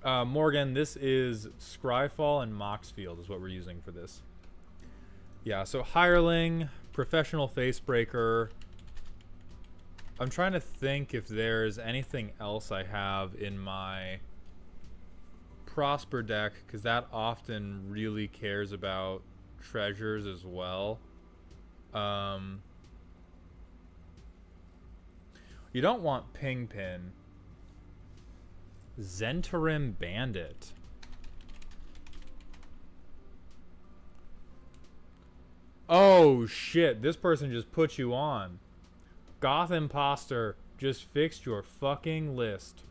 Morgan, this is Scryfall and Moxfield is what we're using for this. Yeah, so Hireling, Professional Facebreaker. I'm trying to think if there's anything else I have in my Prosper deck, because that often really cares about treasures as well. You don't want Ping Pin. Zentarim Bandit. Oh shit, this person just put you on. Goth Imposter just fixed your fucking list.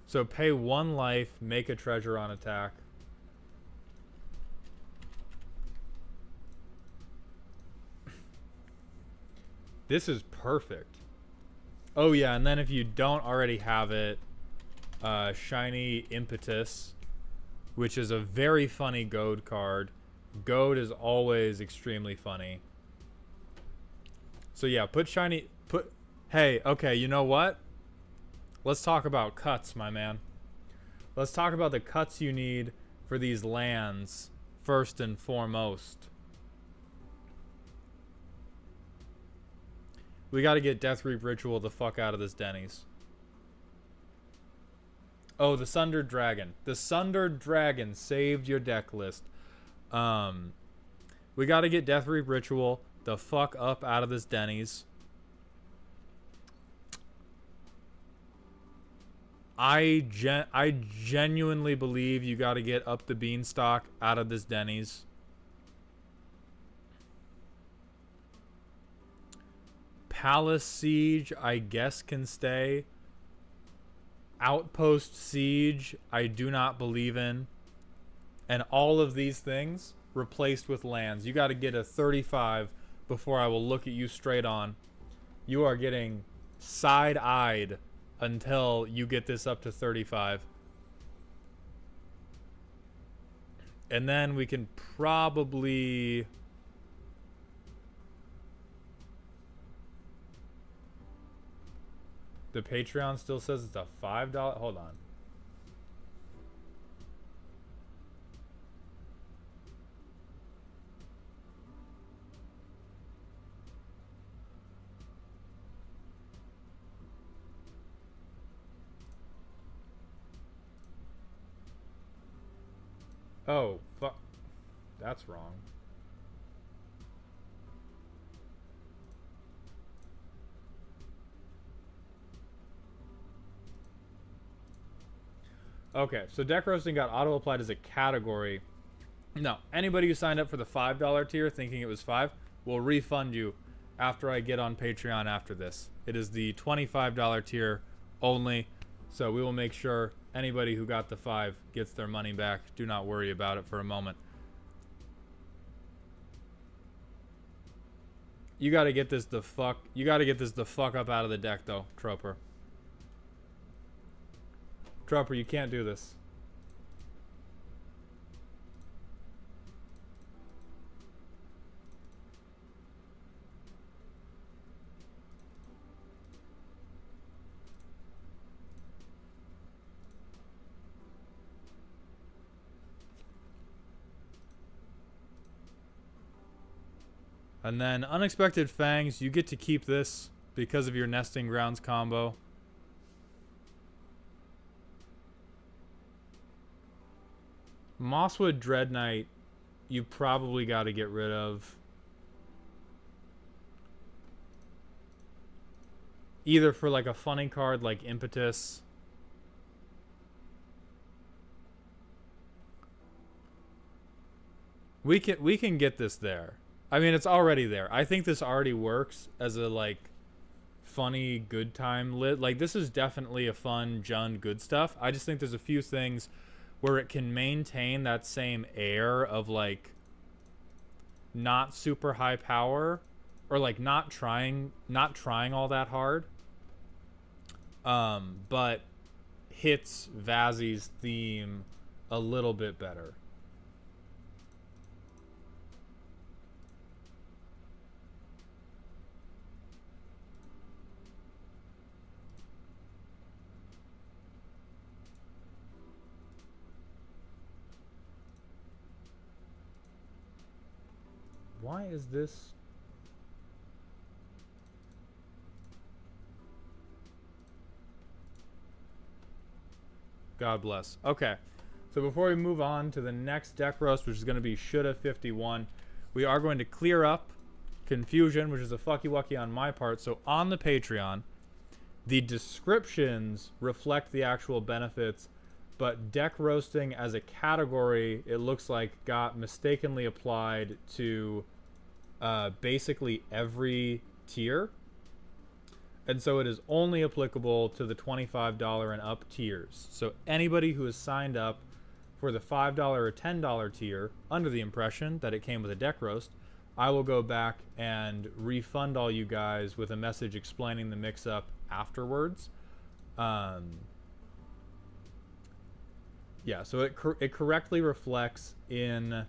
So pay 1 life, make a treasure on attack. This is perfect. Oh yeah, and then if you don't already have it, Shiny Impetus, which is a very funny goad card. Goad is always extremely funny. So yeah, hey, okay, you know what? Let's talk about cuts, my man. Let's talk about the cuts you need for these lands, first and foremost. We gotta get Deathreap Ritual the fuck out of this Denny's. Oh, the Sundered Dragon. The Sundered Dragon saved your deck list. We gotta get Deathreap Ritual the fuck up out of this Denny's. I genuinely believe you gotta get up the Beanstalk out of this Denny's. Palace Siege, I guess, can stay. Outpost Siege, I do not believe in. And all of these things replaced with lands. You got to get a 35 before I will look at you straight on. You are getting side-eyed until you get this up to 35. And then we can probably... The Patreon still says it's a $5. Hold on. Oh, fuck. That's wrong. Okay, so deck roasting got auto-applied as a category. No, anybody who signed up for the $5 tier thinking it was 5 will refund you after I get on Patreon after this. It is the $25 tier only, so we will make sure anybody who got the 5 gets their money back. Do not worry about it for a moment. You gotta get this the fuck up out of the deck though, Troper. Troper, you can't do this. And then Unexpected Fangs, you get to keep this because of your Nesting Grounds combo. Mosswood Dread Knight, you probably got to get rid of. Either for like a funny card like Impetus. We can get this there. I mean, it's already there. I think this already works as a like funny good time lit. Like this is definitely a fun Jund good stuff. I just think there's a few things where it can maintain that same air of like not super high power or like not trying all that hard. But hits Vazzy's theme a little bit better. Why is this? God bless. Okay. So before we move on to the next deck roast, which is going to be Shoulda 51, we are going to clear up confusion, which is a fucky wucky on my part. So on the Patreon, the descriptions reflect the actual benefits, but deck roasting as a category, it looks like got mistakenly applied to basically every tier. And so it is only applicable to the $25 and up tiers. So anybody who has signed up for the $5 or $10 tier under the impression that it came with a deck roast, I will go back and refund all you guys with a message explaining the mix-up afterwards. Yeah, so it correctly reflects in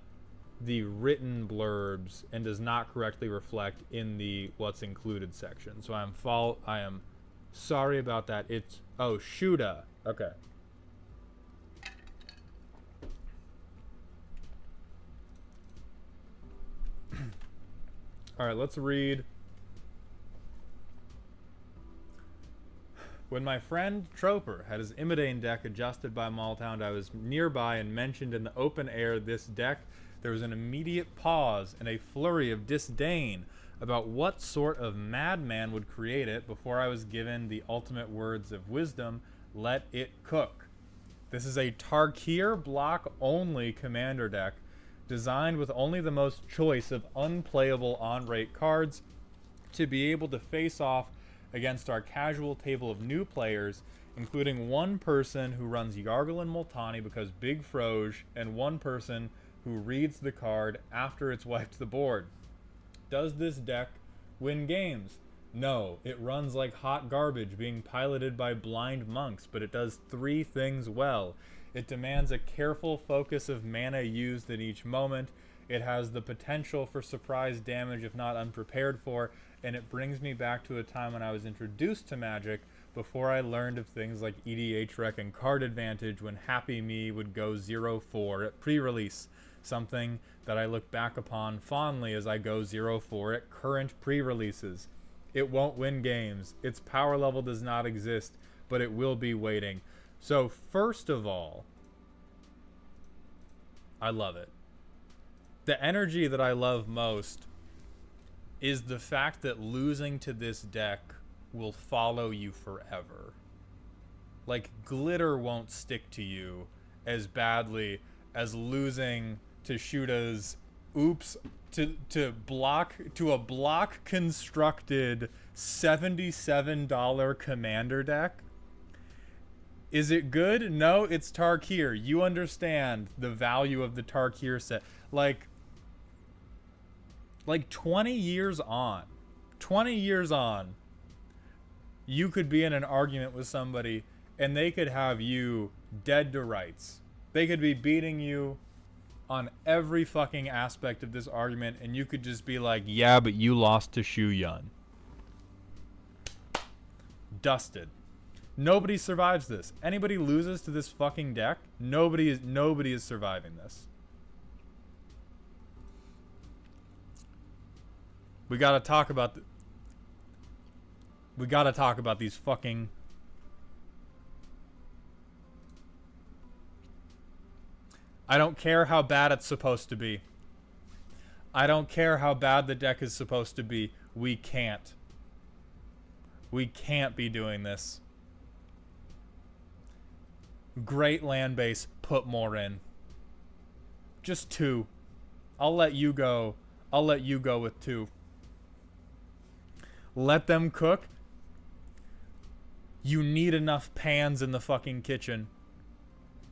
the written blurbs and does not correctly reflect in the what's included section. So I am sorry about that. It's Shoulda. Okay. All right, let's read. When my friend Troper had his Imidane deck adjusted by Malthound, I was nearby and mentioned in the open air this deck. There was an immediate pause and a flurry of disdain about what sort of madman would create it before I was given the ultimate words of wisdom, let it cook. This is a Tarkir block-only commander deck designed with only the most choice of unplayable on-rate cards to be able to face off against our casual table of new players, including one person who runs Yargle and Multani because Big Froge, and one person who reads the card after it's wiped the board. Does this deck win games? No, it runs like hot garbage being piloted by blind monks, but it does three things well. It demands a careful focus of mana used at each moment. It has the potential for surprise damage if not unprepared for, and it brings me back to a time when I was introduced to Magic before I learned of things like EDH Rec and Card Advantage when Happy Me would go 0-4 at pre-release. Something that I look back upon fondly as I go 0-4 at current pre-releases. It won't win games. Its power level does not exist, but it will be waiting. So first of all, I love it. The energy that I love most is the fact that losing to this deck will follow you forever. Like, glitter won't stick to you as badly as losing to Shoulda's to a block constructed $77 commander deck. Is it good? No, it's Tarkir. You understand the value of the Tarkir set. Like 20 years on, you could be in an argument with somebody and they could have you dead to rights. They could be beating you on every fucking aspect of this argument, and you could just be like, yeah, but you lost to Shu Yun. Dusted. Nobody survives this. Anybody loses to this fucking deck, nobody is surviving this. We gotta talk about we gotta talk about these fucking... I don't care how bad it's supposed to be. I don't care how bad the deck is supposed to be. We can't. We can't be doing this. Great land base, put more in. Just 2. I'll let you go. I'll let you go with 2. Let them cook. You need enough pans in the fucking kitchen.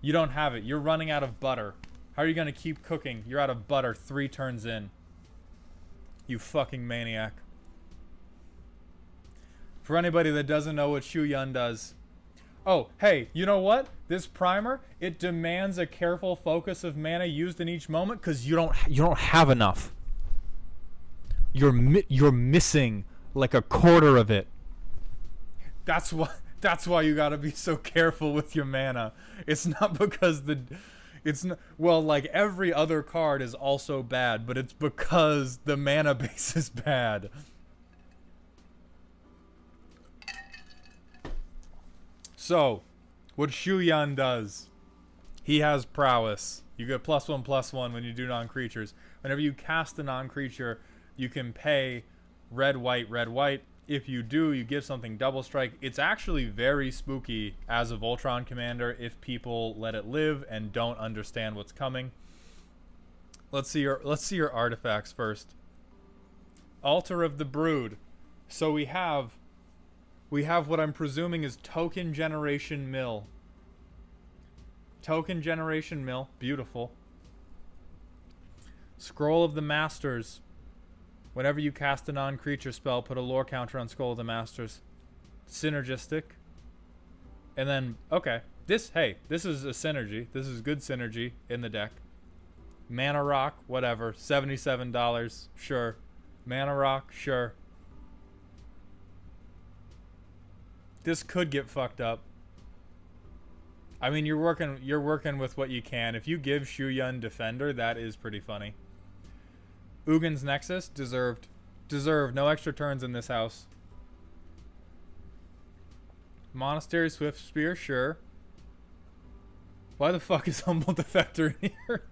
You don't have it. You're running out of butter. How are you going to keep cooking? You're out of butter 3 turns in. You fucking maniac. For anybody that doesn't know what Shu Yun does. Oh, hey, you know what? This primer, it demands a careful focus of mana used in each moment because you don't have enough. You're missing like a quarter of it. That's why you gotta be so careful with your mana. It's not because well, like every other card is also bad, but it's because the mana base is bad. So, what Shu Yun does, he has prowess. You get +1/+1 when you do non-creatures. Whenever you cast a non-creature, you can pay red, white, red, white. If you do, you give something double strike. It's actually very spooky as a Voltron commander if people let it live and don't understand what's coming. Let's see your artifacts first. Altar of the Brood. So we have what I'm presuming is Token Generation Mill. Token Generation Mill, beautiful. Scroll of the Masters. Whenever you cast a non-creature spell, put a lore counter on Scroll of the Masters. Synergistic. And then, okay. This is a synergy. This is good synergy in the deck. Mana Rock, whatever. $77, sure. Mana Rock, sure. This could get fucked up. I mean, you're working with what you can. If you give Shu Yun Defender, that is pretty funny. Ugin's Nexus, deserved. No extra turns in this house. Monastery Swift Spear, sure. Why the fuck is Humble Defector in here?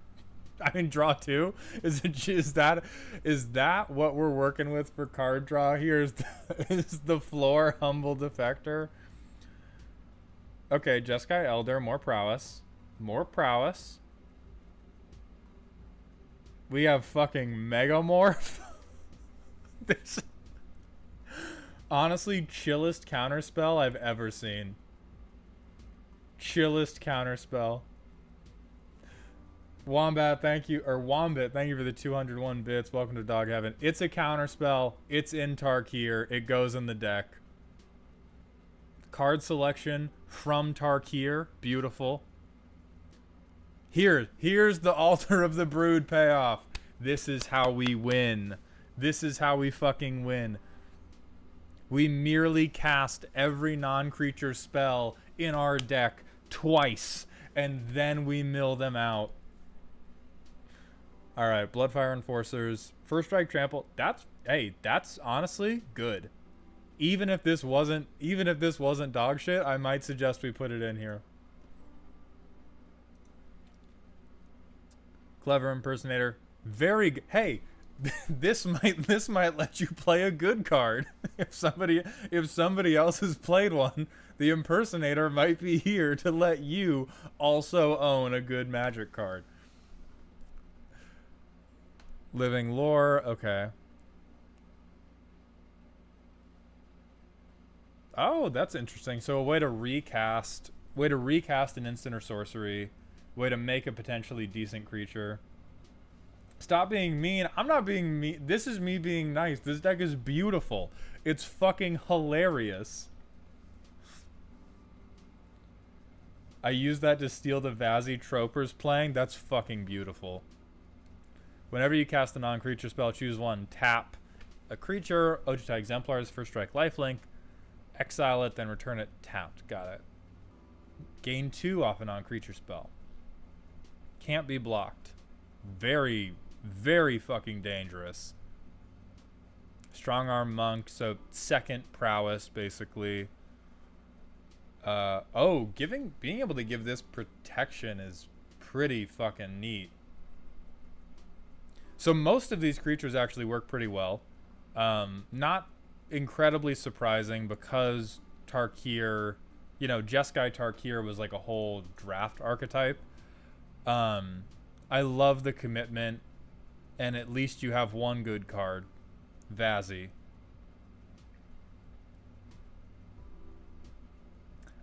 I mean, draw 2. Is that what we're working with for card draw here? Is the floor Humble Defector? Okay, Jeskai Elder, more prowess. More prowess. We have fucking Megamorph. This, honestly, chillest counterspell I've ever seen. Chillest counterspell. Wombat, thank you, or Wombit, thank you for the 201 bits. Welcome to Dog Heaven. It's a counterspell. It's in Tarkir. It goes in the deck. Card selection from Tarkir. Beautiful. Here's the Altar of the Brood payoff. This is how we win. This is how we fucking win. We merely cast every non-creature spell in our deck twice, and then we mill them out. Alright, Bloodfire Enforcers. First Strike Trample. That's honestly good. Even if this wasn't dog shit, I might suggest we put it in here. Clever Impersonator. Very good. Hey, this might let you play a good card. If somebody else has played one, the Impersonator might be here to let you also own a good Magic card. Living Lore, okay. Oh, that's interesting. So a way to recast an instant or sorcery, way to make a potentially decent creature. Stop being mean. I'm not being mean. This is me being nice. This deck is beautiful. It's fucking hilarious. I use that to steal the Vazzy Troper's playing. That's fucking beautiful. Whenever you cast a non-creature spell, choose one. Tap a creature. Ojita Exemplars, first strike lifelink. Exile it, then return it tapped. Got it. Gain 2 off a non-creature spell. Can't be blocked. Very, very fucking dangerous. Strong arm monk, so second prowess basically. Oh, being able to give this protection is pretty fucking neat. So most of these creatures actually work pretty well. Not incredibly surprising because Tarkir, Jeskai Tarkir was like a whole draft archetype. I love the commitment, and at least you have one good card, Vazzy.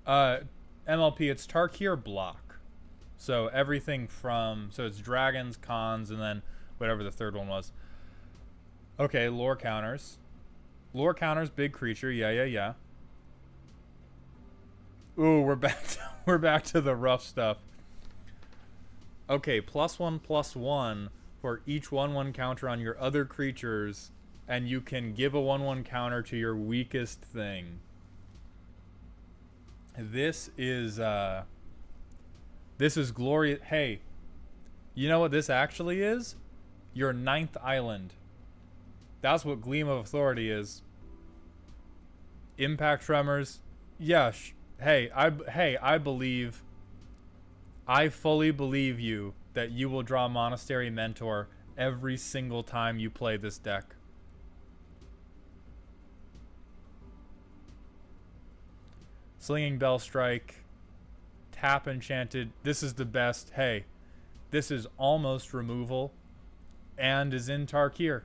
MLP, it's Tarkir block. So everything so it's dragons, cons, and then whatever the third one was. Okay, lore counters. Lore counters, big creature. Yeah. Ooh, we're back to the rough stuff. Okay, +1/+1 for each 1/1 counter on your other creatures, and you can give a 1/1 counter to your weakest thing. This is glorious. Hey, you know what this actually is? Your 9th island. That's what Gleam of Authority is. Impact Tremors. Yeah. I believe. I fully believe you that you will draw Monastery Mentor every single time you play this deck. Slinging Bell Strike. Tap Enchanted. This is the best. Hey, this is almost removal and is in Tarkir.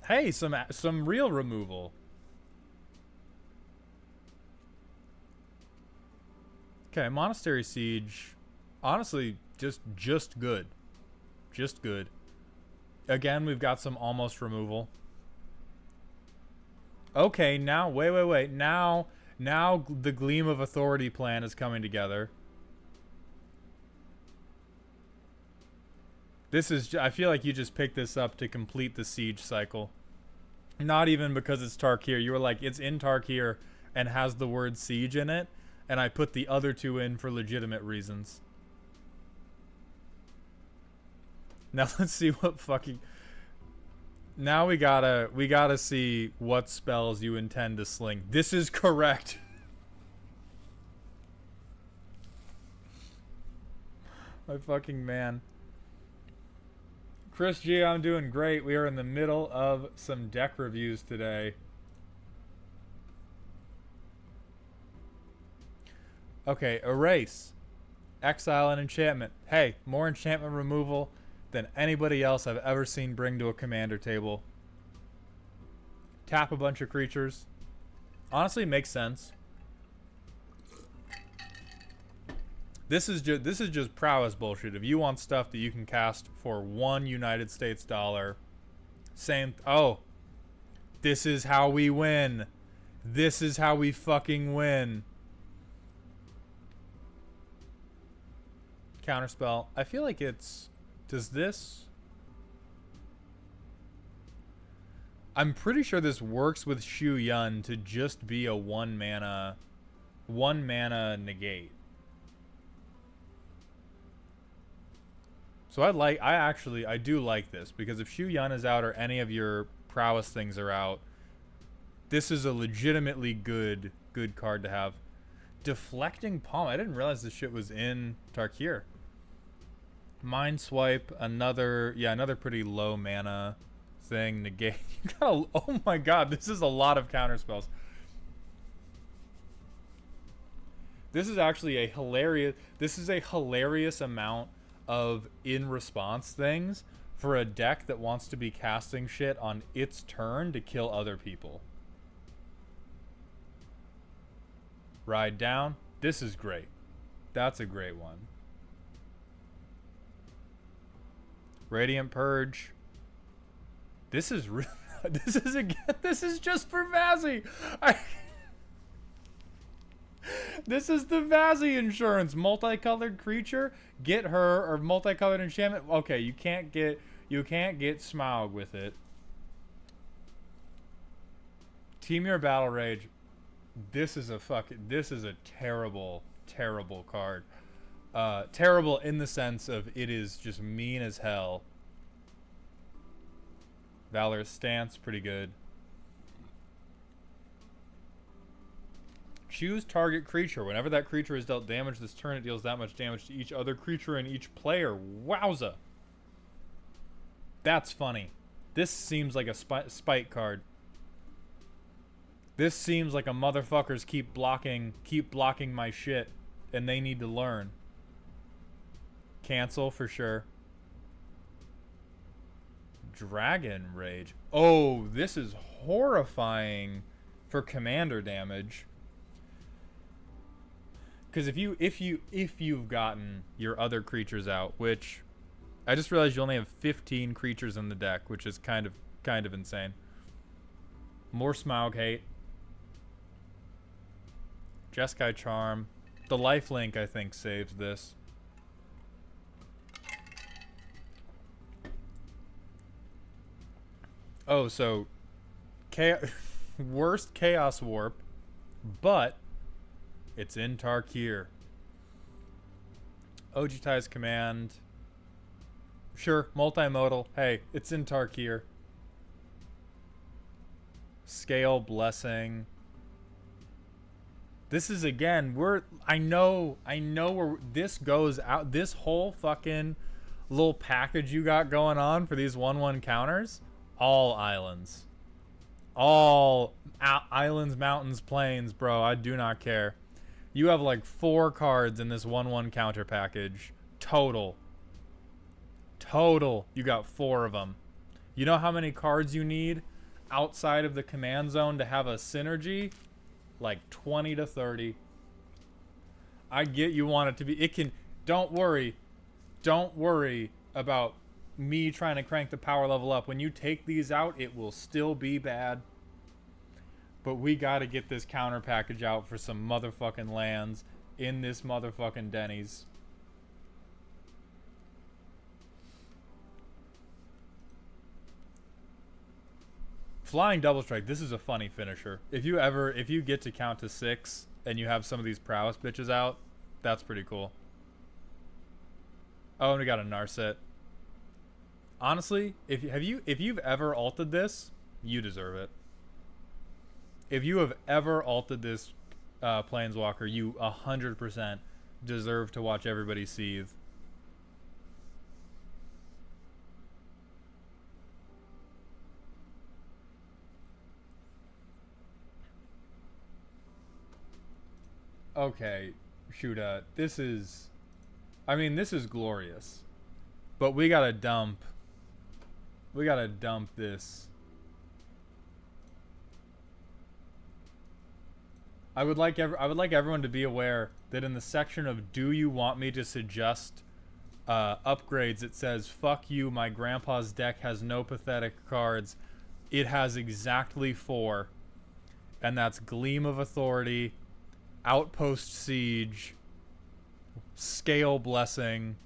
Hey, some real removal. Okay, Monastery Siege. Honestly, just good. Just good. Again, we've got some almost removal. Okay, now wait. Now the Gleam of Authority plan is coming together. I feel like you just picked this up to complete the siege cycle. Not even because it's Tarkir. You were like, it's in Tarkir and has the word siege in it, and I put the other two in for legitimate reasons. Now let's see what fucking... Now we gotta see what spells you intend to sling. This is correct. My fucking man. Chris G, I'm doing great. We are in the middle of some deck reviews today. Okay, erase. Exile and enchantment. Hey, more enchantment removal than anybody else I've ever seen bring to a commander table. Tap a bunch of creatures. Honestly, makes sense. This is just prowess bullshit. If you want stuff that you can cast for $1 United States dollar, oh, this is how we win. This is how we fucking win. Counterspell. I feel like it's... Does this... I'm pretty sure this works with Shu Yun to just be a one mana negate. So I do like this, because if Shu Yun is out or any of your prowess things are out, this is a legitimately good card to have. Deflecting Palm. I didn't realize this shit was in Tarkir. Mind Swipe, another pretty low mana thing. Negate. Oh my god, this is a lot of counterspells. This is actually a hilarious amount of in response things for a deck that wants to be casting shit on its turn to kill other people. Ride Down. This is great. That's a great one. Radiant Purge. This is real. This is just for Vazzy. This is the Vazzy insurance. Multicolored creature, get her, or multicolored enchantment. Okay, you can't get Smaug with it. Temur Battle Rage. This is a terrible card. Terrible in the sense of it is just mean as hell. Valorous Stance, pretty good. Choose target creature. Whenever that creature is dealt damage this turn, it deals that much damage to each other creature and each player. Wowza. That's funny. This seems like a spite card. This seems like a motherfuckers keep blocking my shit, and they need to learn. Cancel for sure. Dragon Rage. Oh, this is horrifying for commander damage. Because if you've gotten your other creatures out, which I just realized you only have 15 creatures in the deck, which is kind of insane. More Smaug Hate. Jeskai Charm. The lifelink, I think, saves this. Oh, so worst Chaos Warp, but it's in Tarkir. Ojutai's Command. Sure, multimodal. Hey, it's in Tarkir. Scale Blessing. This is again, I know where this goes out. This whole fucking little package you got going on for these 1/1 counters, all islands. All islands, mountains, plains, bro. I do not care. You have like 4 cards in this 1/1 counter package. Total. You got 4 of them. You know how many cards you need outside of the command zone to have a synergy? Like 20 to 30. I get you want it to be. It can. Don't worry about me trying to crank the power level up. When you take these out, it will still be bad. But we gotta get this counter package out for some motherfucking lands in this motherfucking Denny's. Flying Double Strike, this is a funny finisher. If you get to count to 6 and you have some of these prowess bitches out, that's pretty cool. Oh, and we got a Narset. Honestly, if you've ever ulted this, you deserve it. If you have ever ulted this Planeswalker, you 100% deserve to watch everybody seethe. Okay, Shuda, this is glorious. But we gotta dump this. I would like everyone to be aware that in the section of do you want me to suggest upgrades, it says fuck you, my grandpa's deck has no pathetic cards. It has exactly 4. And that's Gleam of Authority, Outpost Siege, Scale Blessing,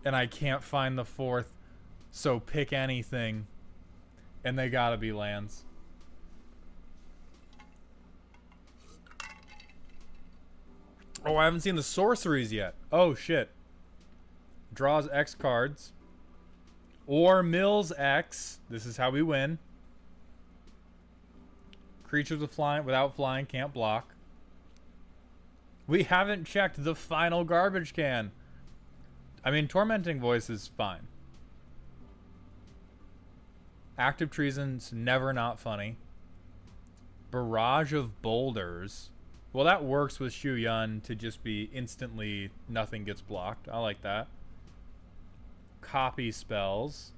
and I can't find the 4th, so pick anything, and they gotta be lands. Oh, I haven't seen the sorceries yet. Oh shit. Draws X cards. Or mills X. This is how we win. Creatures without flying can't block. We haven't checked the final garbage can. I mean, Tormenting Voice is fine. Active Treason's never not funny. Barrage of Boulders. Well, that works with Shu Yun to just be instantly nothing gets blocked. I like that. Copy Spells.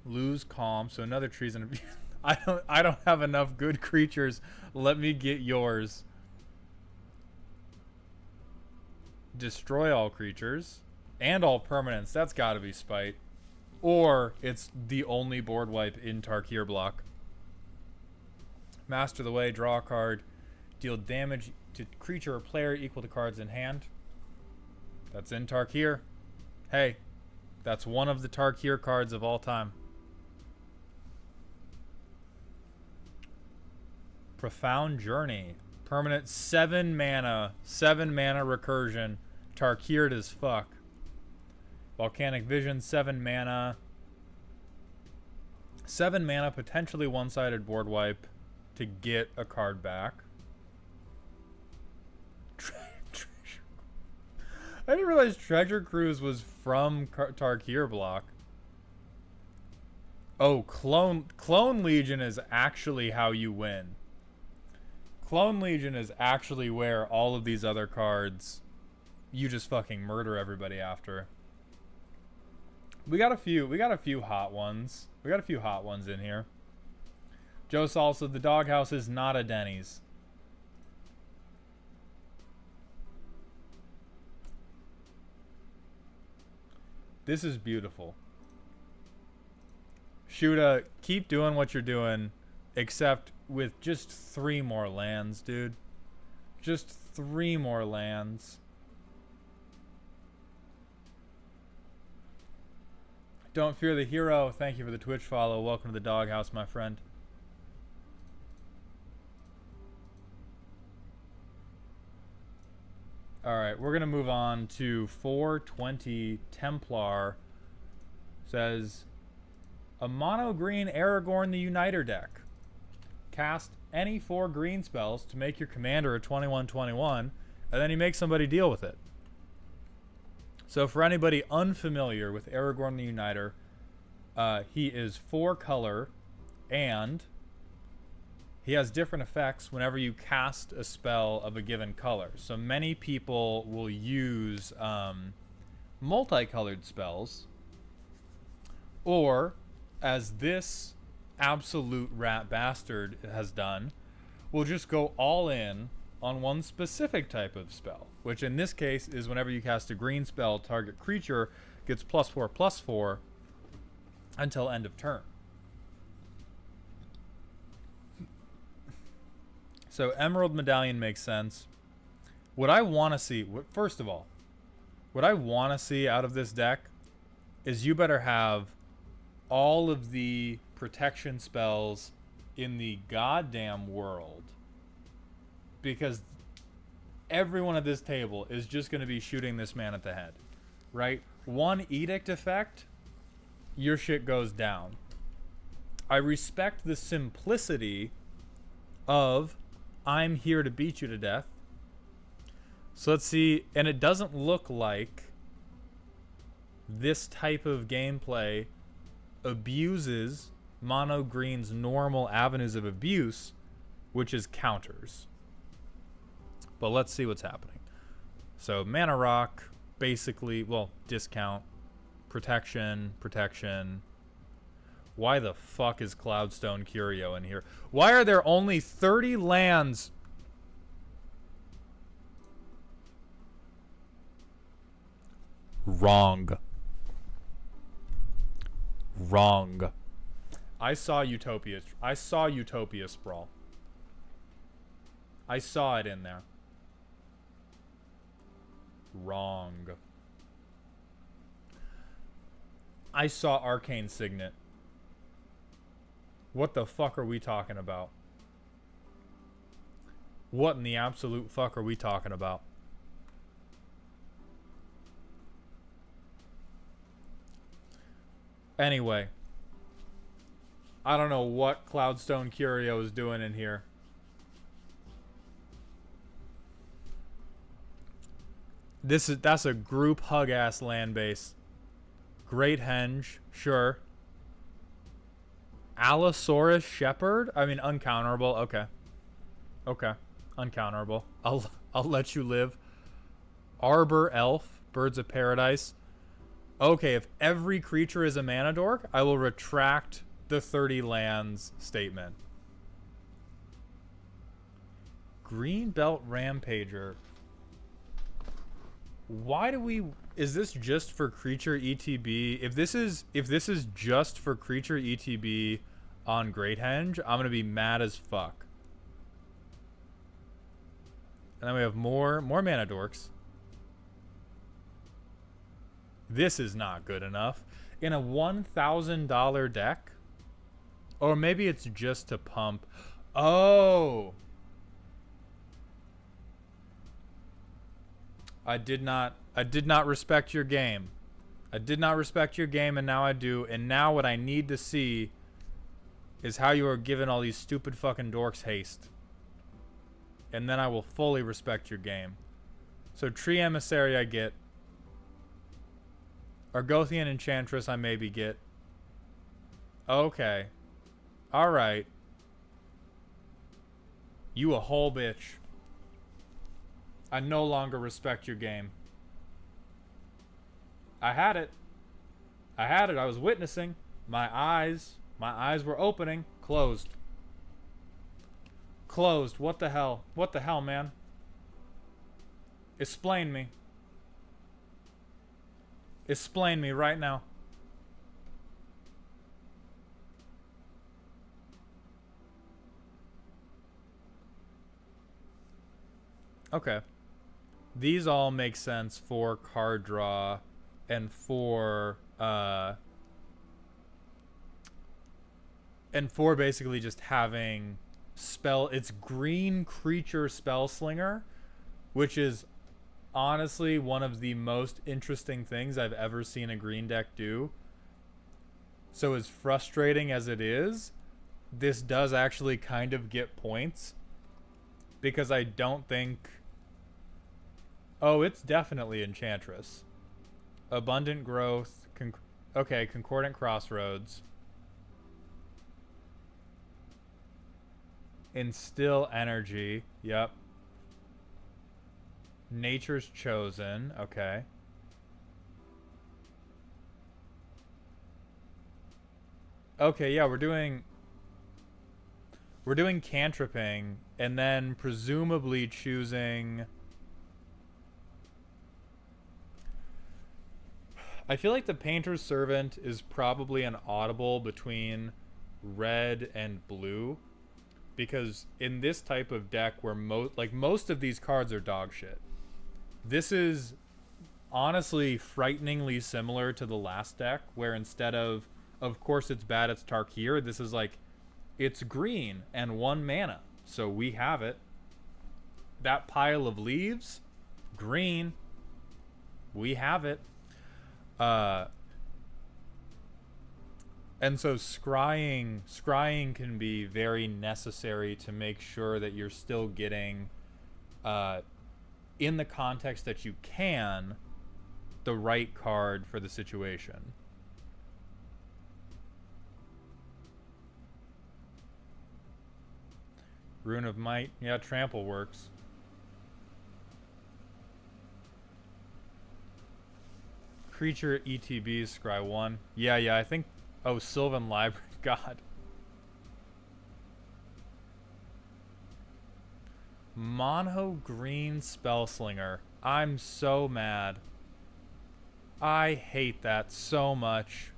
Lose Calm, so another Treason. I don't have enough good creatures. Let me get yours. Destroy all creatures and all permanents. That's got to be Spite, or it's the only board wipe in Tarkir block. Master the Way, draw a card, deal damage to creature or player equal to cards in hand. That's in Tarkir. Hey, that's one of the Tarkir cards of all time. Profound Journey. Permanent 7 mana recursion. Tarkired as fuck. Volcanic Vision, 7 mana. 7 mana, potentially one-sided board wipe to get a card back. I didn't realize Treasure Cruise was from Tarkir block. Oh, Clone Legion is actually how you win. Clone Legion is actually where all of these other cards you just fucking murder everybody after. We got a few hot ones. We got a few hot ones in here. Joe Salsa, the doghouse is not a Denny's. This is beautiful. Shuda, keep doing what you're doing, except with just 3 more lands, dude. Just 3 more lands. Don't fear the hero. Thank you for the Twitch follow. Welcome to the doghouse, my friend. Alright, we're going to move on to 420 Templar. Says, a mono green Aragorn the Uniter deck. Cast any 4 green spells to make your commander a 21/21, and then you make somebody deal with it. So for anybody unfamiliar with Aragorn the Uniter, he is 4 color, and he has different effects whenever you cast a spell of a given color. So many people will use multicolored spells, or as this absolute rat bastard has done, will just go all in on one specific type of spell, which in this case is whenever you cast a green spell, target creature gets +4/+4 until end of turn. So Emerald Medallion makes sense. What I want to see, first of all, what I want to see out of this deck is you better have all of the protection spells in the goddamn world, because everyone at this table is just going to be shooting this man at the head, right? One edict effect, your shit goes down. I respect the simplicity of I'm here to beat you to death. So let's see, and it doesn't look like this type of gameplay abuses mono green's normal avenues of abuse, which is counters. But let's see what's happening. So Mana Rock, basically, well, discount, protection. Why the fuck is Cloudstone Curio in here? Why are there only 30 lands? Wrong. I saw Utopia Sprawl. I saw it in there. Wrong. I saw Arcane Signet. What the fuck are we talking about? What in the absolute fuck are we talking about? Anyway, I don't know what Cloudstone Curio is doing in here. That's a group hug ass land base. Great Henge, sure. Allosaurus Shepherd? I mean, uncounterable. Okay, uncounterable. I'll let you live. Arbor Elf, Birds of Paradise. Okay, if every creature is a mana dork, I will retract the 30 lands statement. Greenbelt Rampager. Why do we... Is this just for creature ETB? If this is just for creature ETB on Great Henge, I'm gonna be mad as fuck. And then we have more mana dorks. This is not good enough. In a $1,000 deck? Or maybe it's just to pump. Oh! I did not respect your game. I did not respect your game, and now I do. And now what I need to see is how you are giving all these stupid fucking dorks haste. And then I will fully respect your game. So Tree Emissary I get. Argothian Enchantress I maybe get. Okay. Alright. You a whole bitch. I no longer respect your game. I had it. I had it. I was witnessing. My eyes were opening. Closed. Closed. What the hell? What the hell, man? Explain me. Explain me right now. Okay. These all make sense for card draw and for basically just having spell. It's green creature spell slinger, which is honestly one of the most interesting things I've ever seen a green deck do. So as frustrating as it is, this does actually kind of get points, because I don't think... Oh, it's definitely Enchantress. Abundant Growth. Okay, Concordant Crossroads. Instill Energy. Yep. Nature's Chosen. Okay. Okay, yeah, we're doing cantripping and then presumably choosing... I feel like the Painter's Servant is probably an audible between red and blue, because in this type of deck where most of these cards are dog shit, this is honestly frighteningly similar to the last deck, where instead of course it's bad, it's Tarkir, this is like, it's green and 1 mana, so we have it. That pile of leaves, green, we have it. And so scrying can be very necessary to make sure that you're still getting, in the context that you can, the right card for the situation. Rune of Might, yeah, Trample works. Creature ETB, scry 1. Yeah, I think... Oh, Sylvan Library. God. Mono green Spellslinger. I'm so mad. I hate that so much.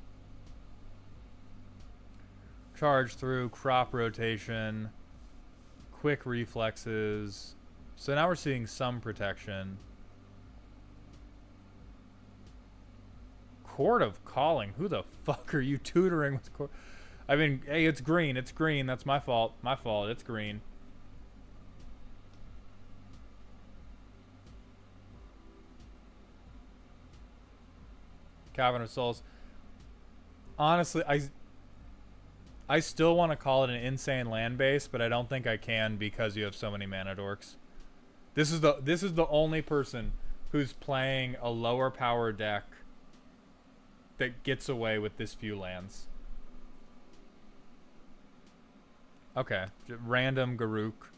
Charge through, crop rotation, quick reflexes. So now we're seeing some protection. Court of Calling. Who the fuck are you tutoring with Court? I mean, hey, it's green. It's green. That's my fault. My fault. It's green. Cavern of Souls. Honestly, I still want to call it an insane land base, but I don't think I can because you have so many mana dorks. This is the only person who's playing a lower power deck that gets away with this few lands. Okay, random Garruk.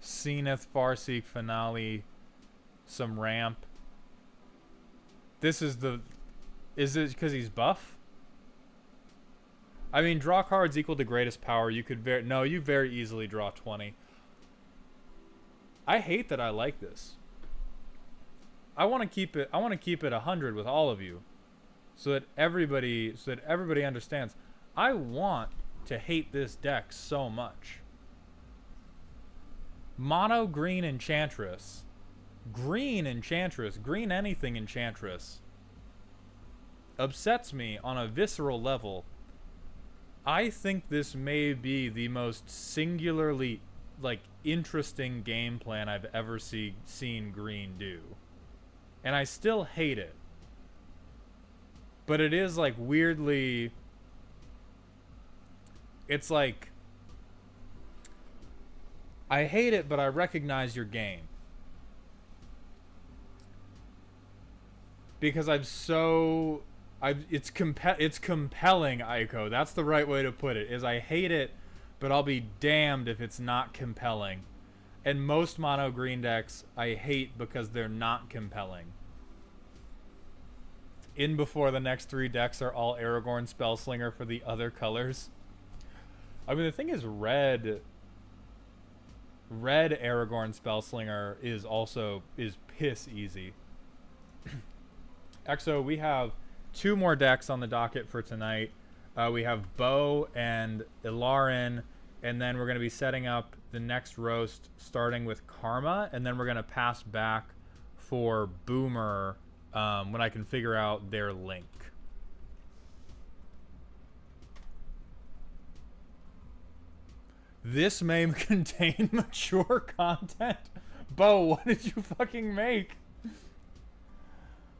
Zenith, Farseek, Finale, some ramp. This is the... Is it because he's buff? I mean, draw cards equal to greatest power. You could no, you very easily draw 20. I hate that I like this. I want to keep it 100 with all of you. So that everybody understands. I want to hate this deck so much. Mono green Enchantress. Green Enchantress. Green anything Enchantress. Upsets me on a visceral level. I think this may be the most singularly, interesting game plan I've ever seen green do. And I still hate it. But it is like weirdly, it's like, I hate it, but I recognize your game. Because it's compelling, Aiko. That's the right way to put it. Is I hate it, but I'll be damned if it's not compelling. And most mono green decks I hate because they're not compelling. In before the next 3 decks are all Aragorn Spellslinger for the other colors. I mean, the thing is, red Aragorn Spellslinger is piss easy. Exo, we have 2 more decks on the docket for tonight. We have Bo and Ilarin, and then we're going to be setting up the next roast starting with Karma, and then we're going to pass back for Boomer when I can figure out their link. This may contain mature content. Bo, what did you fucking make?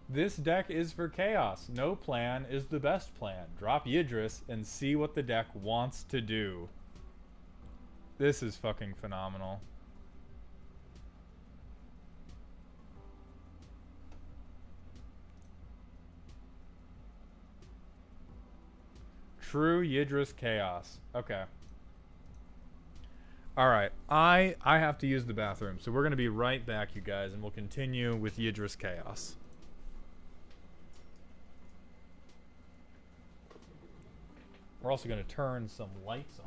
This deck is for chaos. No plan is the best plan. Drop Yidris and see what the deck wants to do. This is fucking phenomenal. True Yidris chaos. Okay. Alright, I have to use the bathroom, so we're going to be right back, you guys, and we'll continue with Yidris chaos. We're also going to turn some lights on.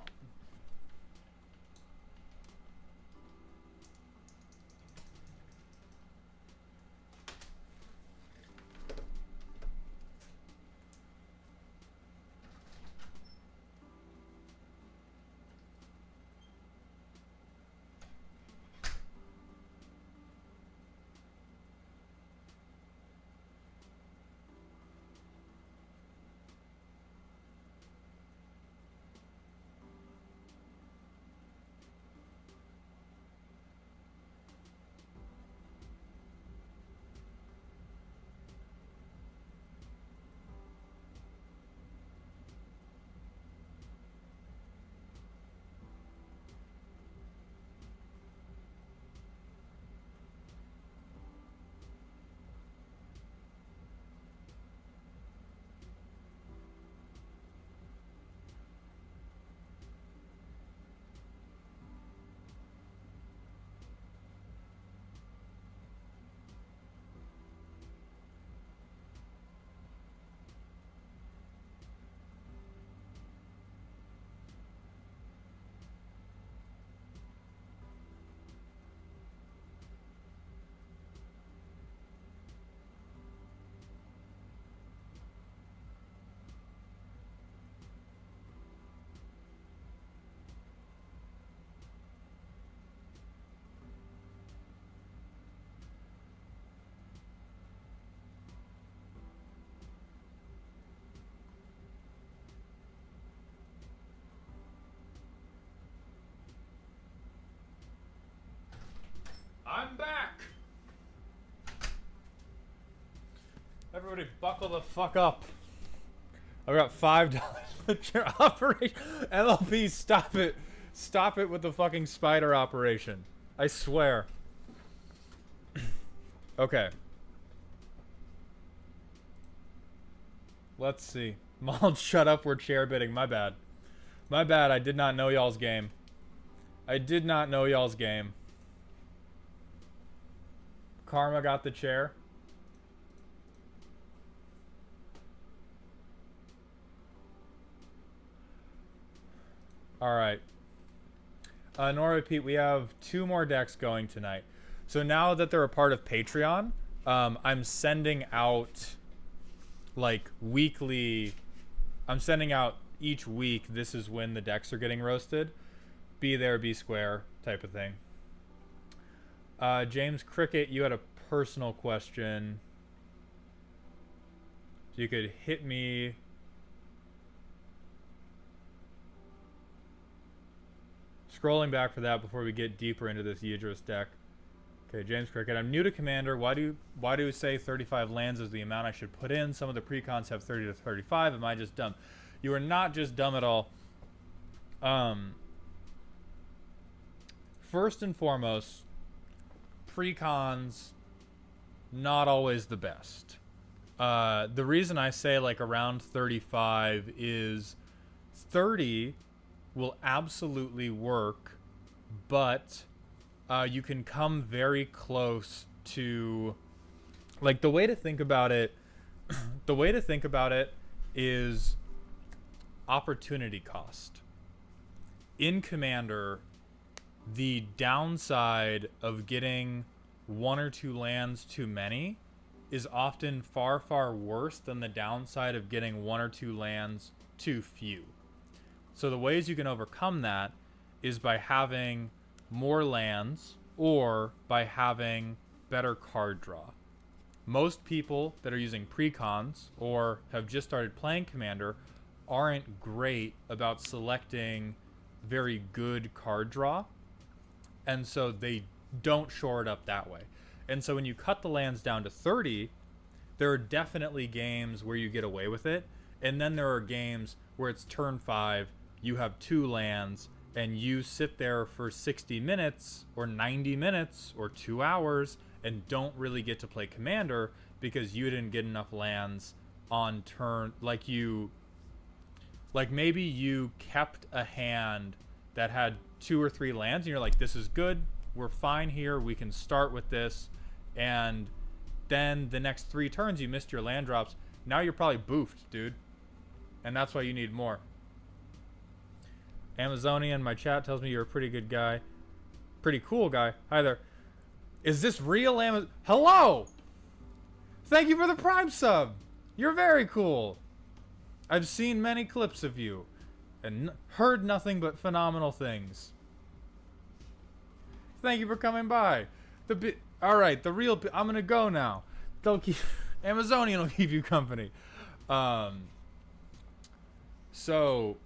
I'm back! Everybody buckle the fuck up. I've got $5 for chair operation. MLP, stop it. Stop it with the fucking spider operation. I swear. Okay. Let's see. Mauled, shut up, we're chair bidding. My bad. My bad, I did not know y'all's game. I did not know y'all's game. Karma got the chair. Alright. Nora, Pete, we have 2 more decks going tonight. So now that they're a part of Patreon, I'm sending out, like, weekly... I'm sending out each week, this is when the decks are getting roasted. Be there, be square type of thing. James Cricket, you had a personal question. You could hit me. Scrolling back for that before we get deeper into this Yidris deck. Okay, James Cricket. I'm new to Commander. Why do you say 35 lands is the amount I should put in? Some of the precons have 30 to 35. Am I just dumb? You are not just dumb at all. First and foremost, precons not always the best. The reason I say like around 35 is 30 will absolutely work, but you can come very close to, like, the way to think about it is opportunity cost. In Commander, the downside of getting one or two lands too many is often far, far worse than the downside of getting one or two lands too few. So the ways you can overcome that is by having more lands or by having better card draw. Most people that are using precons or have just started playing Commander aren't great about selecting very good card draw, and so they don't shore it up that way. And so when you cut the lands down to 30, there are definitely games where you get away with it, and then there are games where it's turn 5, you have 2 lands, and you sit there for 60 minutes or 90 minutes or 2 hours and don't really get to play Commander because you didn't get enough lands on turn. Like maybe you kept a hand that had 2 or 3 lands and you're like, this is good, we're fine here, we can start with this, and then the next 3 turns you missed your land drops. Now you're probably boofed, dude, and that's why you need more. Amazonian, my chat tells me you're a pretty good guy. Pretty cool guy. Hi there. Is this real Amazon? Hello! Thank you for the Prime sub. You're very cool. I've seen many clips of you and heard nothing but phenomenal things. Thank you for coming by. All right, the real. I'm gonna go now. They'll keep. Amazonian will keep you company. So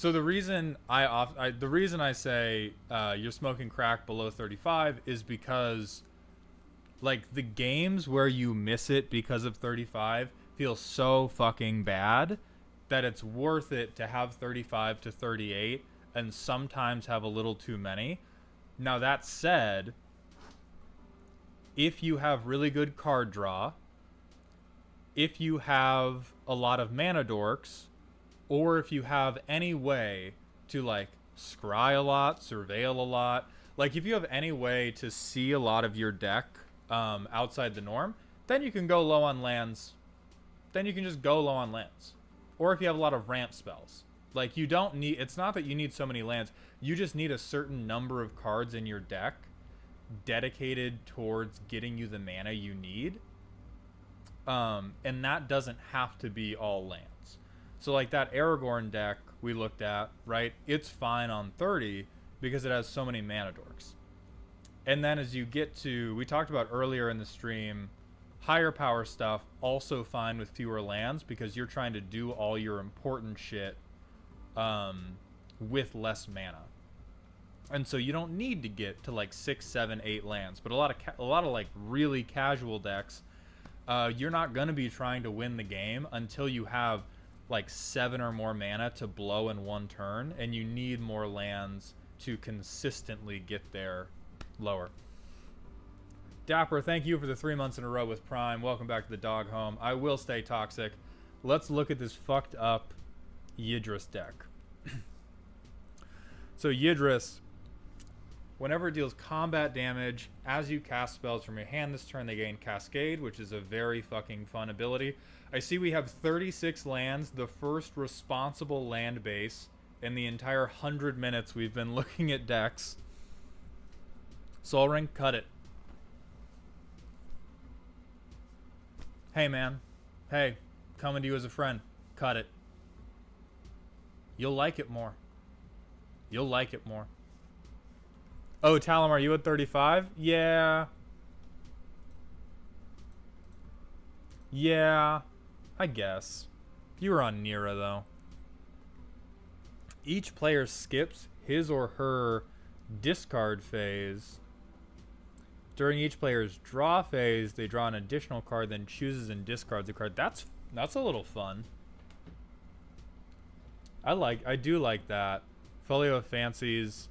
the reason the reason I say you're smoking crack below 35 is because, like, the games where you miss it because of 35 feel so fucking bad that it's worth it to have 35 to 38 and sometimes have a little too many. Now that said, if you have really good card draw, if you have a lot of mana dorks, or if you have any way to, like, scry a lot, surveil a lot, like if you have any way to see a lot of your deck outside the norm, then you can go low on lands. Then you can just go low on lands. Or if you have a lot of ramp spells. Like, you don't need, it's not that you need so many lands, you just need a certain number of cards in your deck dedicated towards getting you the mana you need. And that doesn't have to be all lands. So like that Aragorn deck we looked at, right? It's fine on 30 because it has so many mana dorks. And then as you get to, we talked about earlier in the stream, higher power stuff, also fine with fewer lands because you're trying to do all your important shit with less mana. And so you don't need to get to like 6, 7, 8 lands. But a lot of like really casual decks, you're not going to be trying to win the game until you have like 7 or more mana to blow in one turn, and you need more lands to consistently get there lower. Dapper, thank you for the 3 months in a row with Prime. Welcome back to the dog home. I will stay toxic. Let's look at this fucked up Yidris deck. So Yidris, whenever it deals combat damage, as you cast spells from your hand this turn, they gain Cascade, which is a very fucking fun ability. I see we have 36 lands, the first responsible land base in the entire 100 minutes we've been looking at decks. Sol Ring, cut it. Hey, man. Hey, coming to you as a friend. Cut it. You'll like it more. You'll like it more. Oh, Talam, are you at 35? Yeah. Yeah, I guess. You were on Nira, though. Each player skips his or her discard phase During each player's draw phase, they draw an additional card, then chooses and discards a card. That's a little fun. I do like that. Folio of Fancies.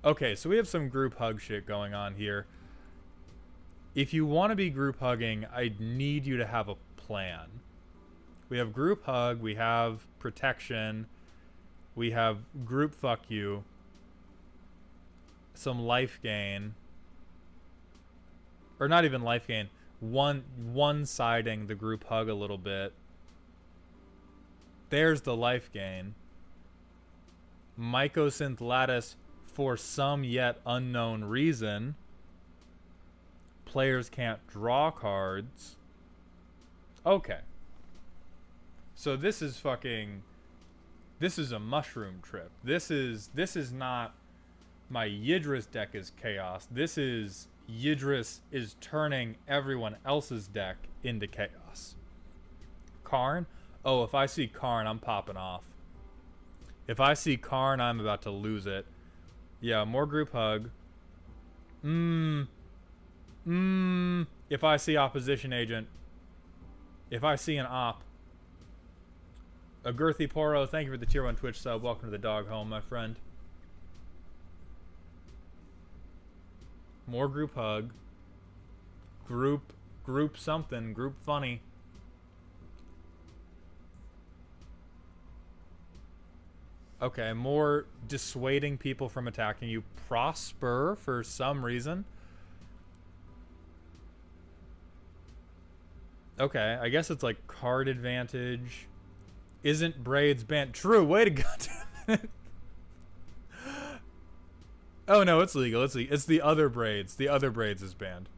Okay, so we have some group hug shit going on here. If you want to be group hugging, I need you to have a plan. We have group hug, we have protection, we have group fuck you, some life gain, or not even life gain, one-siding the group hug a little bit. There's the life gain. Mycosynth Lattice, for some yet unknown reason, players can't draw cards. Okay. So this is a mushroom trip. This is not my Yidris deck is chaos. This is Yidris is turning everyone else's deck into chaos. Karn? Oh, if I see Karn, I'm popping off. If I see Karn, I'm about to lose it. Yeah, more group hug. If I see opposition agent. If I see an op. A Girthy Poro, thank you for the tier 1 Twitch sub. Welcome to the dog home, my friend. More group hug. Group something. Group funny. Okay, more dissuading people from attacking you. Prosper for some reason. Okay, I guess it's like card advantage. Isn't braids banned? True, way to go. Oh no, it's legal. It's legal. It's the other braids. The other braids is banned.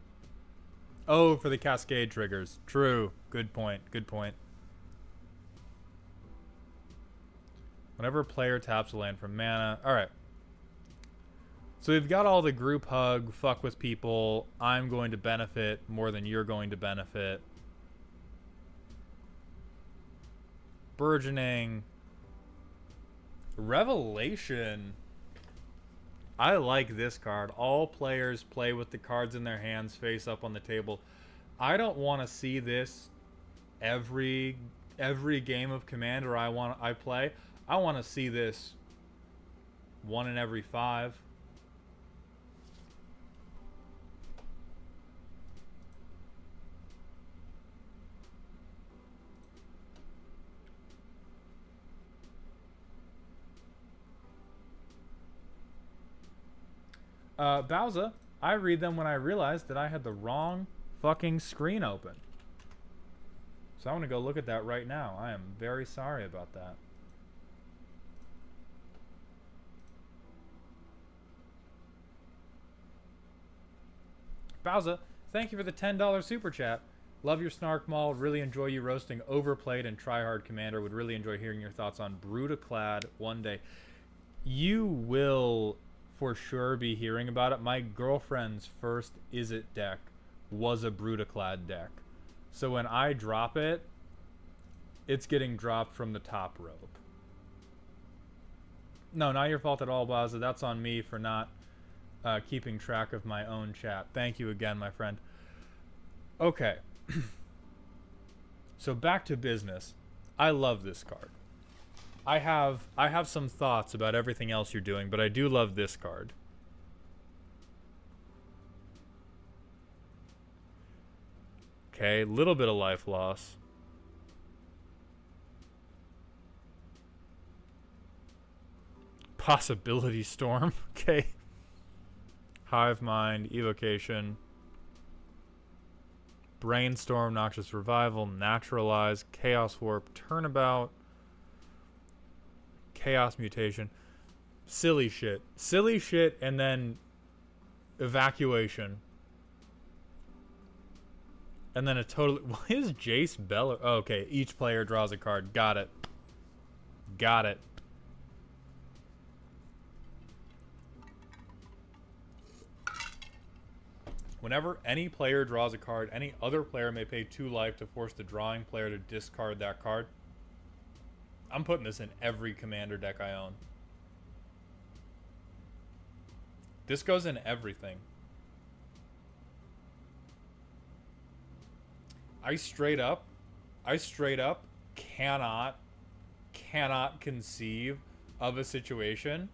Oh, for the cascade triggers. True. Good point. Good point. Whenever a player taps a land from mana. Alright. So we've got all the group hug, fuck with people. I'm going to benefit more than you're going to benefit. Burgeoning. Revelation. I like this card. All players play with the cards in their hands face up on the table. I don't want to see this every game of Commander I play. I want to see this 1 in every 5. Bowser, I read them when I realized that I had the wrong fucking screen open. So I'm going to go look at that right now. I am very sorry about that. Bowser, thank you for the $10 super chat. Love your Snark Maul. Really enjoy you roasting Overplayed and Tryhard Commander. Would really enjoy hearing your thoughts on Brutaclad one day. You will for sure be hearing about it. My girlfriend's first Izzet deck was a Brutaclad deck. So when I drop it, it's getting dropped from the top rope. No, not your fault at all, Baza. That's on me for not keeping track of my own chat. Thank you again, my friend. Okay. So back to business. I love this card. I have some thoughts about everything else you're doing, but I do love this card. Okay, little bit of life loss. Possibility Storm. Okay. Hive Mind, Evocation. Brainstorm, Noxious Revival, Naturalize, Chaos Warp, Turnabout. Chaos Mutation. Silly shit. Silly shit, and then Evacuation. And then a total... Why is Jace Beller... Oh, okay, each player draws a card. Got it. Got it. Whenever any player draws a card, any other player may pay 2 life to force the drawing player to discard that card. I'm putting this in every Commander deck I own. This goes in everything. I straight up, I straight up cannot conceive of a situation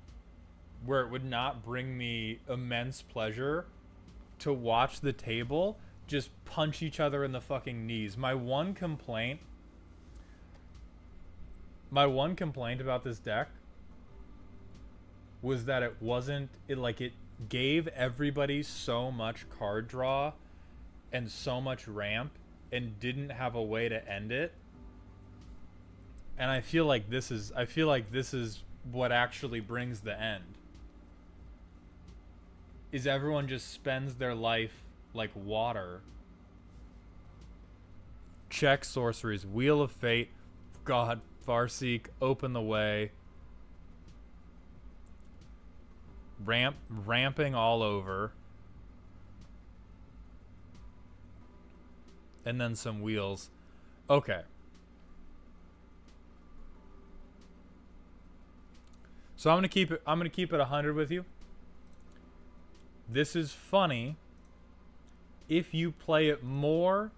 where it would not bring me immense pleasure to watch the table just punch each other in the fucking knees. My one complaint about this deck was that it gave everybody so much card draw and so much ramp and didn't have a way to end it. And I feel like this is what actually brings the end. Is everyone just spends their life like water. Check sorceries. Wheel of Fate. God, Farseek, open the way. Ramping all over. And then some wheels. Okay. So I'm gonna keep it 100 with you. This is funny if you play it more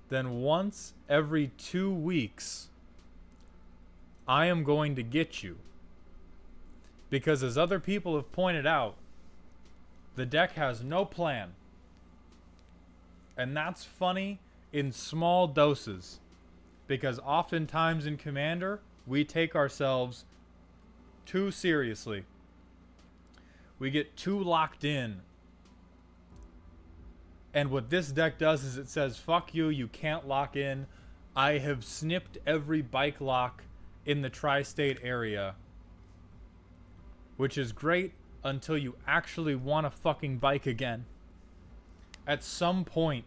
than once every 2 weeks. I am going to get you. Because as other people have pointed out, the deck has no plan. And that's funny in small doses. Because oftentimes in Commander, we take ourselves too seriously. We get too locked in. And what this deck does is it says, fuck you, you can't lock in. I have snipped every bike lock in the tri-state area. Which is great until you actually want a fucking bike again. At some point.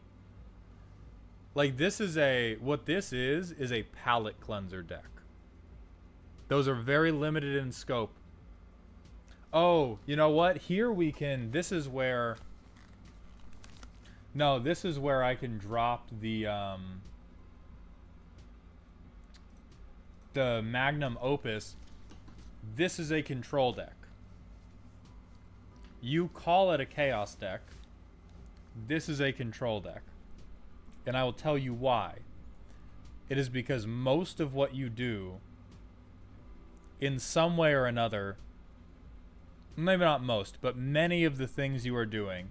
Like what this is a palate cleanser deck. Those are very limited in scope. Oh, you know what? Here we can, this is where I can drop the Magnum Opus. This is a control deck. You call it a chaos deck. This is a control deck. And I will tell you why. It is because most of what you do, in some way or another, maybe not most, but many of the things you are doing,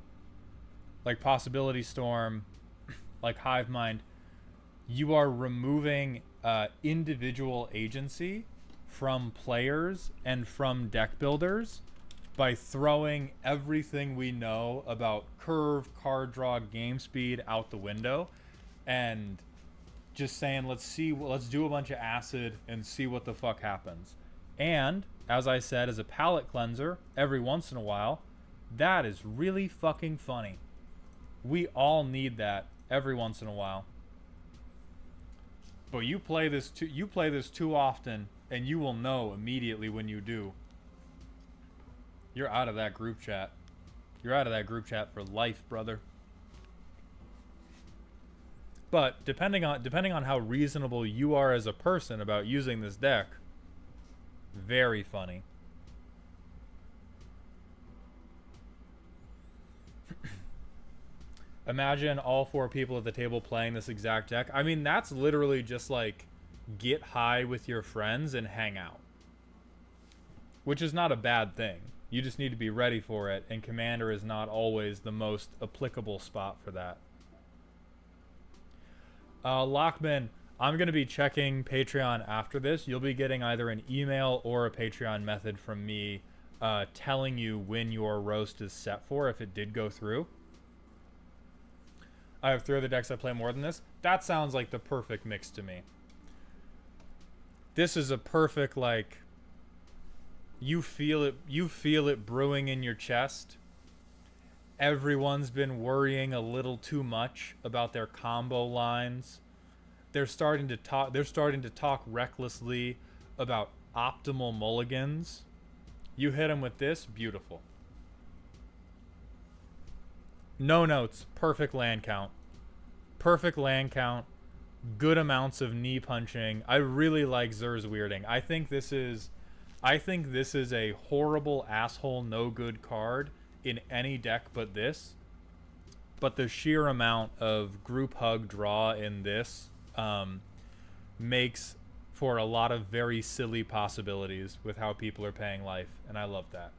like Possibility Storm, like Hive Mind, you are removing individual agency from players and from deck builders by throwing everything we know about curve, card draw, game speed out the window and just saying, let's do a bunch of acid and see what the fuck happens. And, as I said, as a palate cleanser, every once in a while, that is really fucking funny. We all need that every once in a while. But you play this too often, and you will know immediately when you do. You're out of that group chat. You're out of that group chat for life, brother. But depending on how reasonable you are as a person about using this deck, very funny. Imagine all 4 people at the table playing this exact deck. I mean, that's literally just like get high with your friends and hang out. Which is not a bad thing. You just need to be ready for it, and Commander is not always the most applicable spot for that. Lockman, I'm going to be checking Patreon after this. You'll be getting either an email or a Patreon method from me telling you when your roast is set for, if it did go through. I have 3 other decks I play more than this. That sounds like the perfect mix to me. This is a perfect, like, you feel it brewing in your chest. Everyone's been worrying a little too much about their combo lines. They're starting to talk recklessly about optimal mulligans. You hit them with this, beautiful. No notes, perfect land count. Perfect land count, good amounts of knee punching. I really like Zer's Weirding. I think this is a horrible asshole no good card in any deck but this. but the sheer amount of group hug draw in this makes for a lot of very silly possibilities with how people are paying life, and I love that.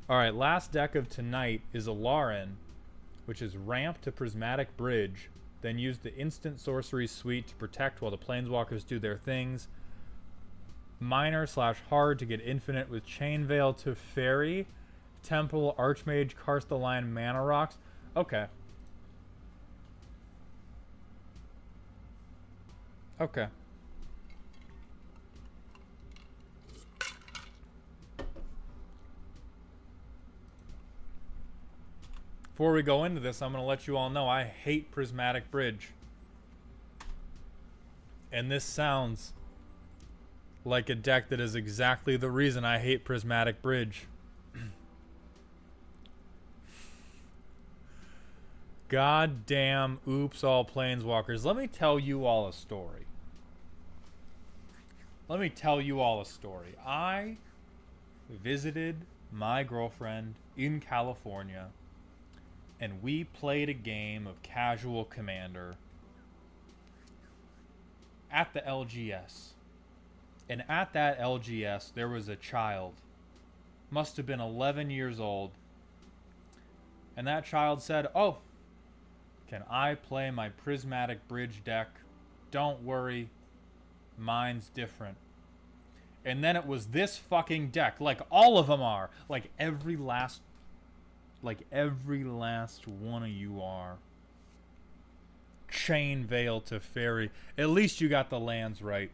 Alright, last deck of tonight is Alarin, which is ramp to Prismatic Bridge, then use the instant sorcery suite to protect while the planeswalkers do their things. Minor/hard to get infinite with Chain Veil to Fairy, Temple, Archmage, Karthalion, Mana Rocks. Okay. Okay. Before we go into this, I'm going to let you all know I hate Prismatic Bridge. And this sounds like a deck that is exactly the reason I hate Prismatic Bridge. Goddamn, oops, all planeswalkers. Let me tell you all a story. I visited my girlfriend in California, and we played a game of Casual Commander at the LGS. And at that LGS, there was a child. Must have been 11 years old. And that child said, "Oh, can I play my Prismatic Bridge deck? Don't worry, mine's different." And then it was this fucking deck, like all of them are. Like every last one of you are. Chain Veil to Fairy. At least you got the lands right.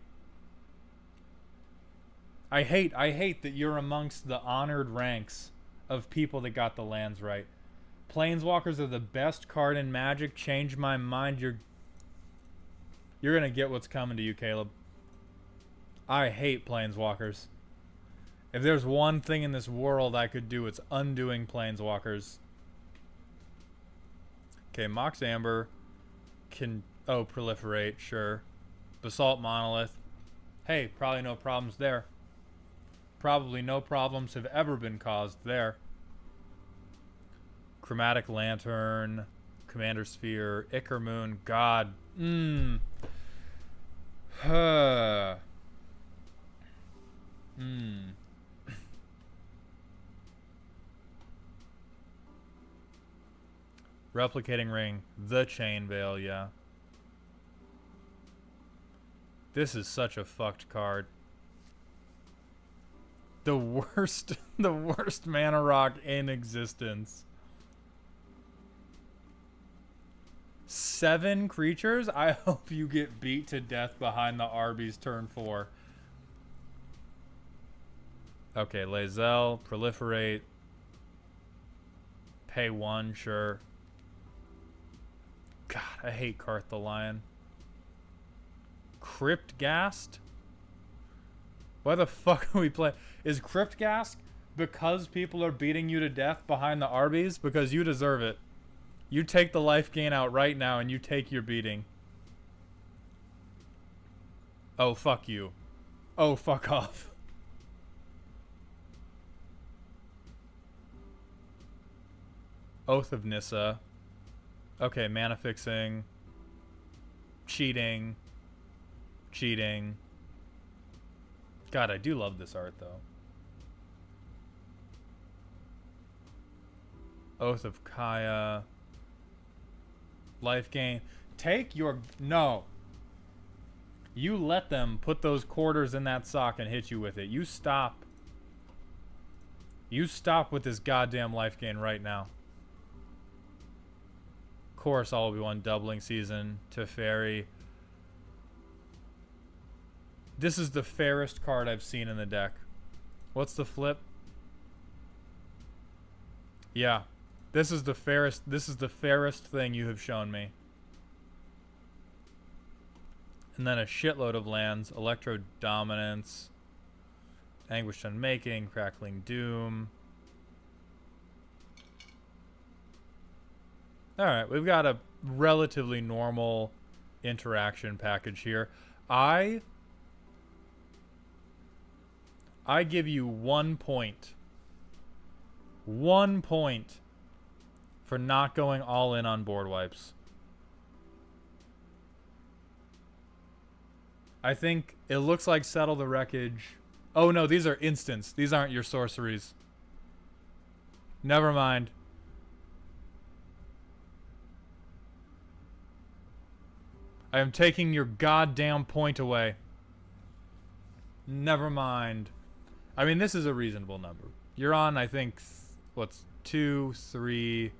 I hate that you're amongst the honored ranks of people that got the lands right. Planeswalkers are the best card in Magic. Change my mind. You're gonna get what's coming to you, Caleb. I hate Planeswalkers. If there's one thing in this world I could do, it's undoing Planeswalkers. Okay, Mox Amber can... Oh, proliferate, sure. Basalt Monolith. Hey, probably no problems there. Probably no problems have ever been caused there. Chromatic Lantern, Commander Sphere, Ichor Moon, God. Replicating Ring, the Chain Veil, yeah. This is such a fucked card. The worst mana rock in existence. 7 creatures? I hope you get beat to death behind the Arby's turn 4. Okay, Lae'zel, proliferate. Pay 1, sure. God, I hate Karthalion. Cryptghast? Why the fuck are we playing? Is Cryptghast because people are beating you to death behind the Arby's? Because you deserve it. You take the life gain out right now and you take your beating. Oh, fuck you. Oh, fuck off. Oath of Nissa. Okay, mana fixing. Cheating. Cheating. God, I do love this art, though. Oath of Kaya. Life gain. Take your... No. You let them put those quarters in that sock and hit you with it. You stop. You stop with this goddamn life gain right now. Of course, all will be one doubling season to Fairy. This is the fairest card I've seen in the deck. What's the flip? Yeah. This is the fairest thing you have shown me. And then a shitload of lands. Electro Dominance. Anguished Unmaking. Crackling Doom. Alright, we've got a relatively normal interaction package here. I give you 1 point 1 point for not going all in on board wipes. I think it looks like Settle the Wreckage. Oh no, these are instants. These aren't your sorceries. Never mind. I am taking your goddamn point away. Never mind. I mean, this is a reasonable number. You're on, I think, what's 2, 3,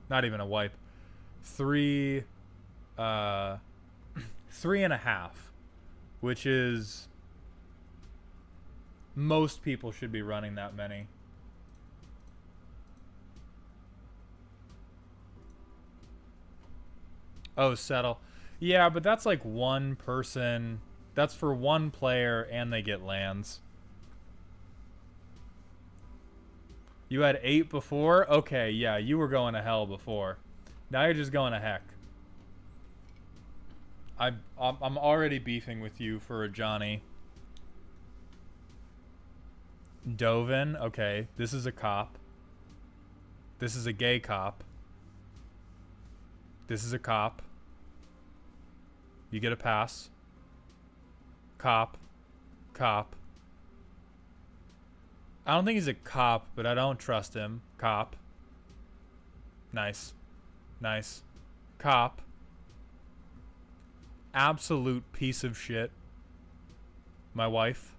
not even a wipe. 3, 3.5, which is, most people should be running that many. Oh, Settle. Yeah, but that's like one person. That's for one player and they get lands. You had 8 before? Okay, yeah, you were going to hell before. Now you're just going to heck. I'm already beefing with you for a Johnny. Dovin, okay. This is a cop. This is a gay cop. This is a cop. You get a pass. Cop. Cop. I don't think he's a cop, but I don't trust him. Cop. Nice. Nice. Cop. Absolute piece of shit. My wife.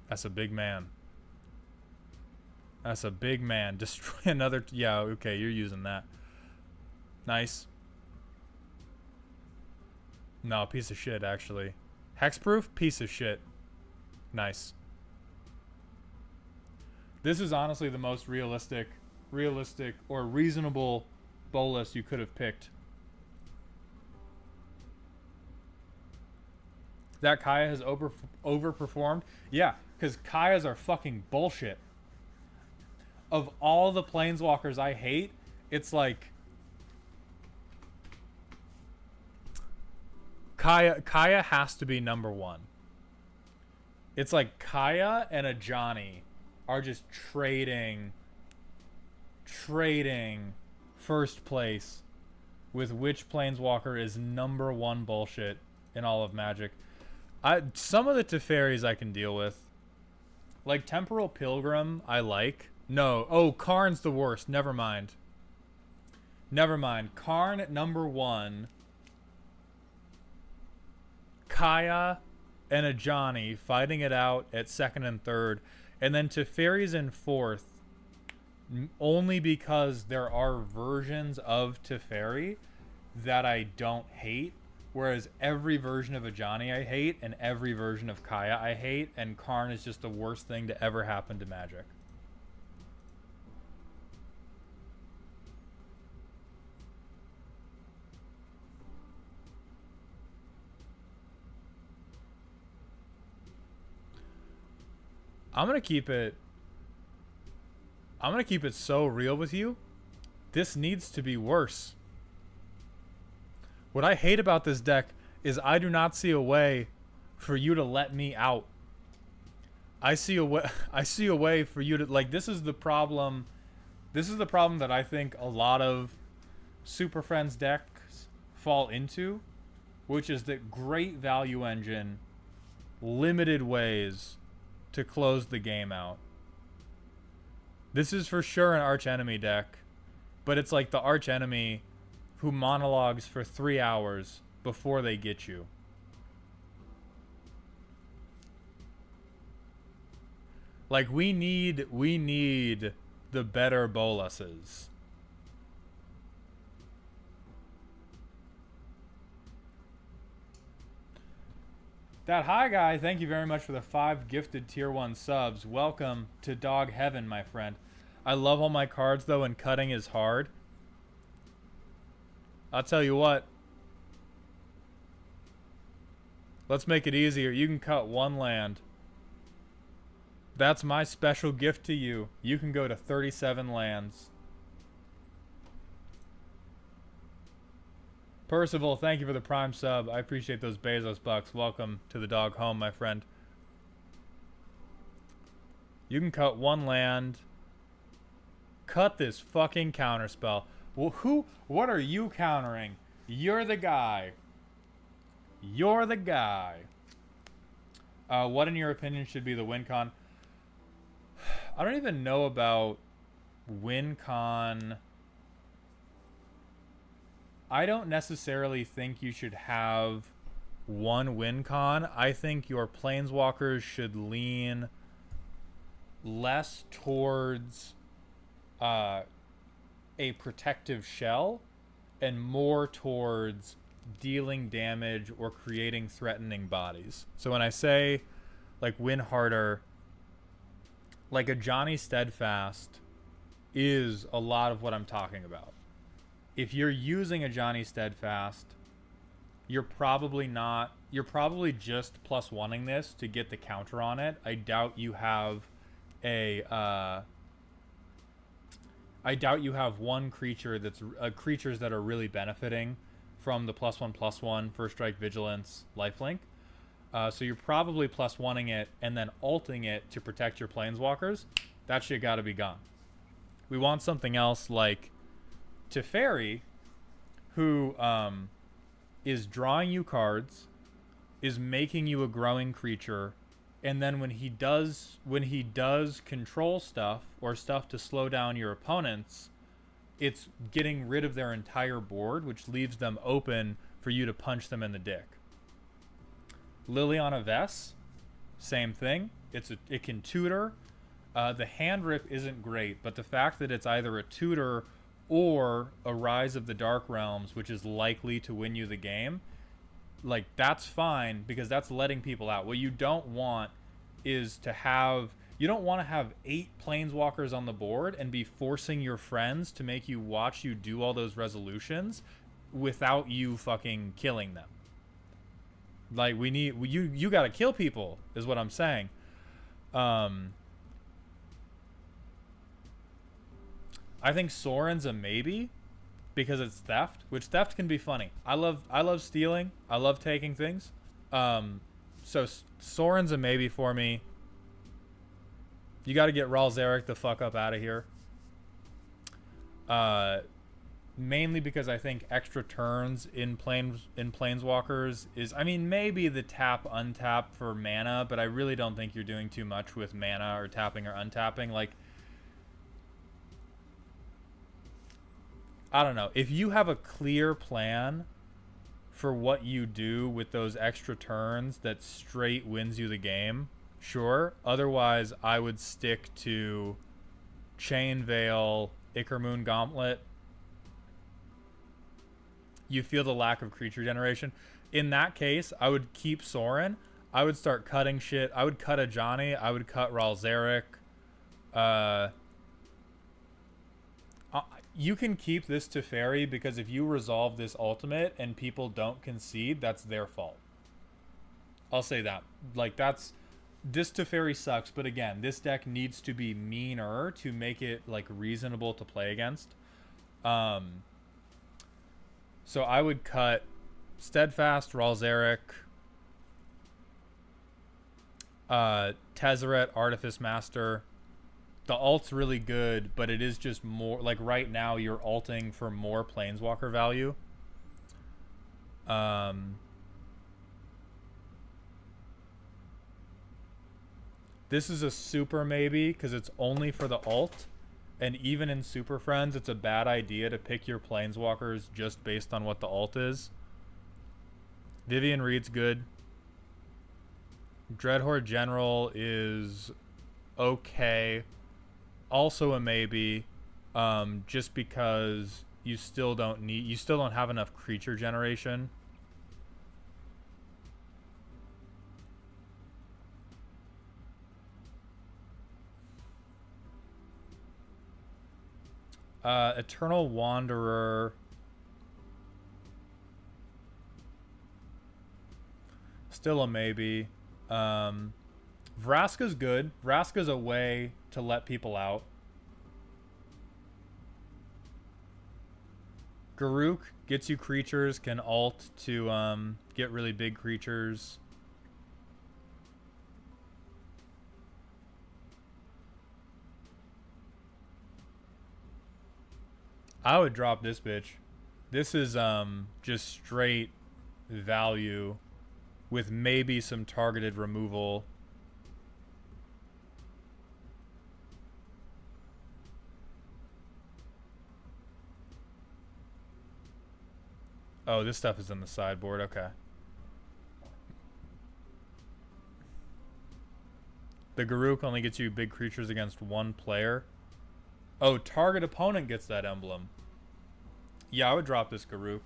That's a big man. That's a big man. Destroy another... yeah, okay, you're using that. Nice. No, piece of shit, actually. Hexproof? Piece of shit. Nice. This is honestly the most realistic or reasonable Bolas you could have picked. That Kaya has overperformed? Yeah, because Kayas are fucking bullshit. Of all the Planeswalkers I hate, it's like... Kaya has to be number 1. It's like Kaya and a Johnny are just trading first place with which Planeswalker is number 1 bullshit in all of Magic. Some of the Teferis I can deal with. Like Temporal Pilgrim, I like. No. Oh, Karn's the worst. Never mind. Never mind. Karn at number 1. Kaya and a Johnny fighting it out at 2nd and 3rd. And then Teferi's in 4th. Only because there are versions of Teferi that I don't hate. Whereas every version of a Johnny I hate, and every version of Kaya I hate, and Karn is just the worst thing to ever happen to Magic. I'm gonna keep it so real with you. This needs to be worse. What I hate about this deck is I do not see a way for you to let me out. I see a way for you to, like, this is the problem that I think a lot of Super Friends decks fall into, which is that great value engine, limited ways to close the game out. This is for sure an archenemy deck, but it's like the archenemy who monologues for 3 hours before they get you. Like, we need the better Bolases. That hi guy, thank you very much for the 5 gifted tier 1 subs. Welcome to dog heaven, my friend. I love all my cards though, and cutting is hard. I'll tell you what. Let's make it easier. You can cut 1 land. That's my special gift to you. You can go to 37 lands. Percival, thank you for the Prime sub. I appreciate those Bezos bucks. Welcome to the dog home, my friend. You can cut one land. Cut this fucking counterspell. Well, what are you countering? You're the guy. You're the guy. What, in your opinion, should be the win con? I don't even know about win con. I don't necessarily think you should have one win con. I think your planeswalkers should lean less towards a protective shell and more towards dealing damage or creating threatening bodies. So when I say like win harder, like a Johnny Steadfast is a lot of what I'm talking about. If you're using a Johnny Steadfast, you're probably just plus oneing this to get the counter on it. I doubt you have one creature that's creatures that are really benefiting from the +1/+1 first strike vigilance lifelink. So you're probably plus oneing it and then alting it to protect your planeswalkers. That shit gotta be gone. We want something else like Teferi, who is drawing you cards, is making you a growing creature, and then when he does control stuff or stuff to slow down your opponents, it's getting rid of their entire board, which leaves them open for you to punch them in the dick. Liliana Vess, same thing. It can tutor. The hand rip isn't great, but the fact that it's either a tutor or a Rise of the Dark Realms, which is likely to win you the game, like, that's fine because that's letting people out. What you don't want is to have... You don't want to have 8 planeswalkers on the board and be forcing your friends to make you watch you do all those resolutions without you fucking killing them. Like, you gotta kill people, is what I'm saying. I think Sorin's a maybe because it's theft, which theft can be funny. I love stealing. I love taking things. So Sorin's a maybe for me. You got to get Ral Zarek the fuck up out of here. Mainly because I think extra turns in Planeswalkers is... I mean, maybe the tap-untap for mana, but I really don't think you're doing too much with mana or tapping or untapping. Like, I don't know. If you have a clear plan for what you do with those extra turns that straight wins you the game, sure. Otherwise, I would stick to Chain Veil, Ichor-Moon Gauntlet. You feel the lack of creature generation. In that case, I would keep Sorin. I would start cutting shit. I would cut a Johnny. I would cut Ral Zarek. You can keep this Teferi because if you resolve this ultimate and people don't concede, that's their fault. I'll say that. Like, that's... This Teferi sucks, but again, this deck needs to be meaner to make it, like, reasonable to play against. So I would cut Steadfast, Ral Zarek, Tezzeret, Artifice Master. The alt's really good, but it is just more... Like, right now, you're alting for more Planeswalker value. This is a super maybe, because it's only for the alt. And even in Super Friends, it's a bad idea to pick your Planeswalkers just based on what the alt is. Vivian Reed's good. Dreadhorde General is okay. Also a maybe, just because you still don't have enough creature generation. Eternal Wanderer. Still a maybe. Vraska's good. Vraska's a way to let people out. Garruk gets you creatures, can alt to get really big creatures. I would drop this bitch. This is just straight value with maybe some targeted removal. Oh, this stuff is in the sideboard. Okay. The Garruk only gets you big creatures against one player. Oh, target opponent gets that emblem. Yeah, I would drop this Garruk.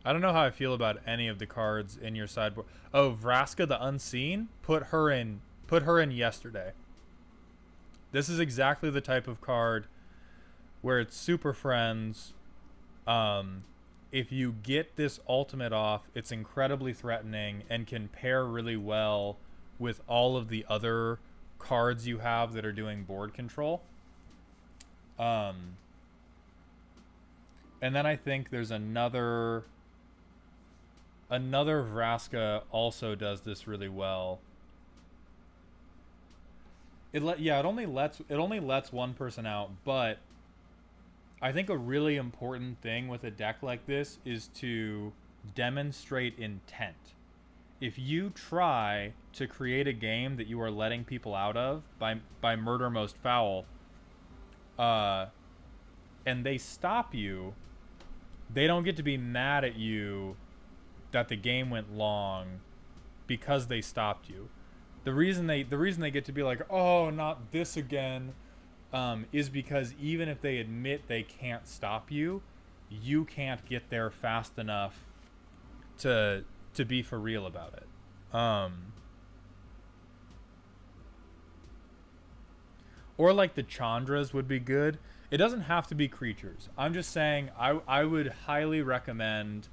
I don't know how I feel about any of the cards in your sideboard. Oh, Vraska the Unseen? Put her in yesterday. This is exactly the type of card where it's super friends. If you get this ultimate off, it's incredibly threatening and can pair really well with all of the other cards you have that are doing board control. And then I think there's another Vraska also does this really well. It only lets one person out, but I think a really important thing with a deck like this is to demonstrate intent. If you try to create a game that you are letting people out of by Murder Most Foul, and they stop you, they don't get to be mad at you that the game went long because they stopped you. The reason they get to be like, oh, not this again, is because even if they admit they can't stop you, you can't get there fast enough to be for real about it. Or like the Chandras would be good. It doesn't have to be creatures. I'm just saying I would highly recommend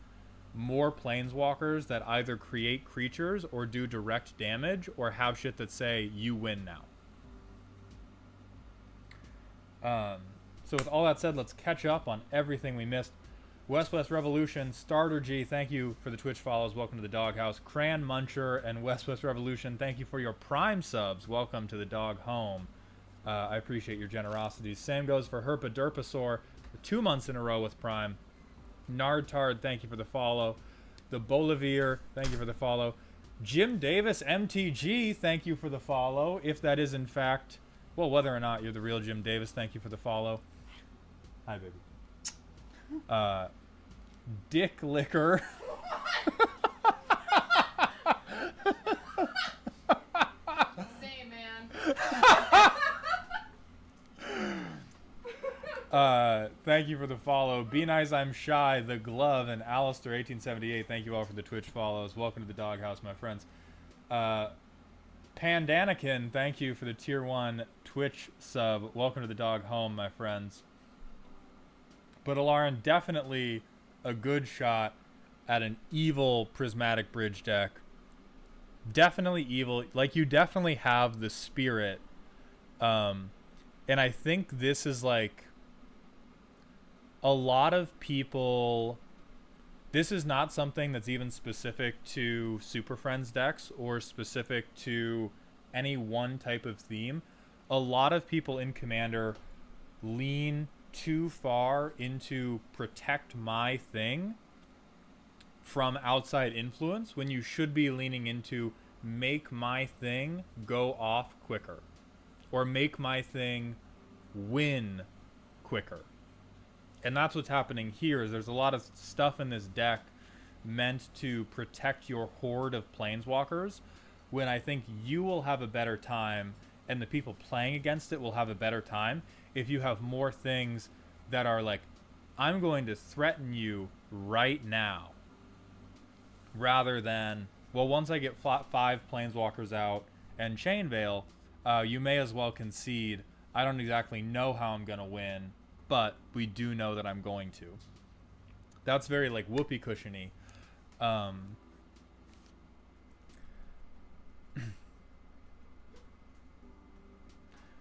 more planeswalkers that either create creatures or do direct damage or have shit that say you win now. So with all that said, let's catch up on everything we missed. West Revolution, Starter G, thank you for the Twitch follows. Welcome to the Doghouse. Cran Muncher and West Revolution, thank you for your Prime subs. Welcome to the Dog Home. I appreciate your generosity. Same goes for Herpa Derpasaur, 2 months in a row with Prime. Nardtard, thank you for the follow. The Bolivier, thank you for the follow. Jim Davis MTG, thank you for the follow. If that is in fact, well, whether or not you're the real Jim Davis, thank you for the follow. Hi, baby. Dick Liquor. Same, man. Thank you for the follow. Be Nice, I'm Shy, The Glove, and Alistair1878. Thank you all for the Twitch follows. Welcome to the Doghouse, my friends. Pandanikin, thank you for the tier 1 Twitch sub. Welcome to the Dog Home, my friends. But Alarin, definitely a good shot at an evil Prismatic Bridge deck. Definitely evil. Like, you definitely have the spirit. And I think this is like a lot of people, this is not something that's even specific to Super Friends decks or specific to any one type of theme. A lot of people in Commander lean too far into protect my thing from outside influence when you should be leaning into make my thing go off quicker or make my thing win quicker. And that's what's happening here. Is there's a lot of stuff in this deck meant to protect your horde of planeswalkers, when I think you will have a better time and the people playing against it will have a better time if you have more things that are like, I'm going to threaten you right now, rather than, well, once I get 5 planeswalkers out and Chain Veil, you may as well concede. I don't exactly know how I'm going to win, but we do know that I'm going to. That's very, like, whoopee cushiony.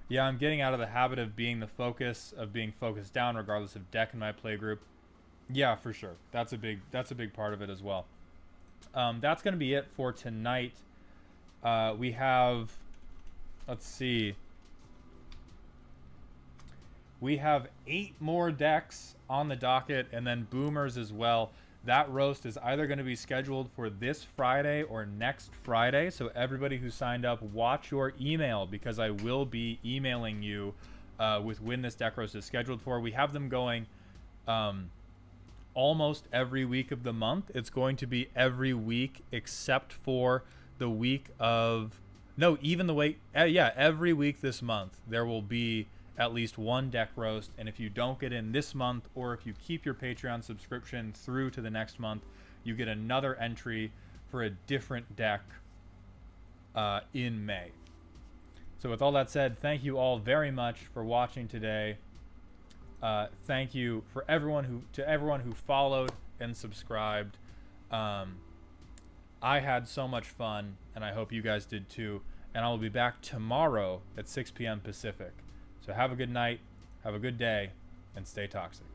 Yeah, I'm getting out of the habit of being the focus, of being focused down regardless of deck in my playgroup. Yeah, for sure. That's a big part of it as well. That's gonna be it for tonight. We have, let's see, we have 8 more decks on the docket, and then boomers as well. That roast is either going to be scheduled for this Friday or next Friday. So everybody who signed up, watch your email, because I will be emailing you with when this deck roast is scheduled for. We have them going almost every week of the month. It's going to be every week except for the week of, no, even the week, yeah, every week this month there will be at least one deck roast. And if you don't get in this month, or if you keep your Patreon subscription through to the next month, you get another entry for a different deck in May. So with all that said, thank you all very much for watching today. Thank you for everyone who followed and subscribed. I had so much fun, and I hope you guys did too. And I will be back tomorrow at 6 p.m. Pacific. So have a good night, have a good day, and stay toxic.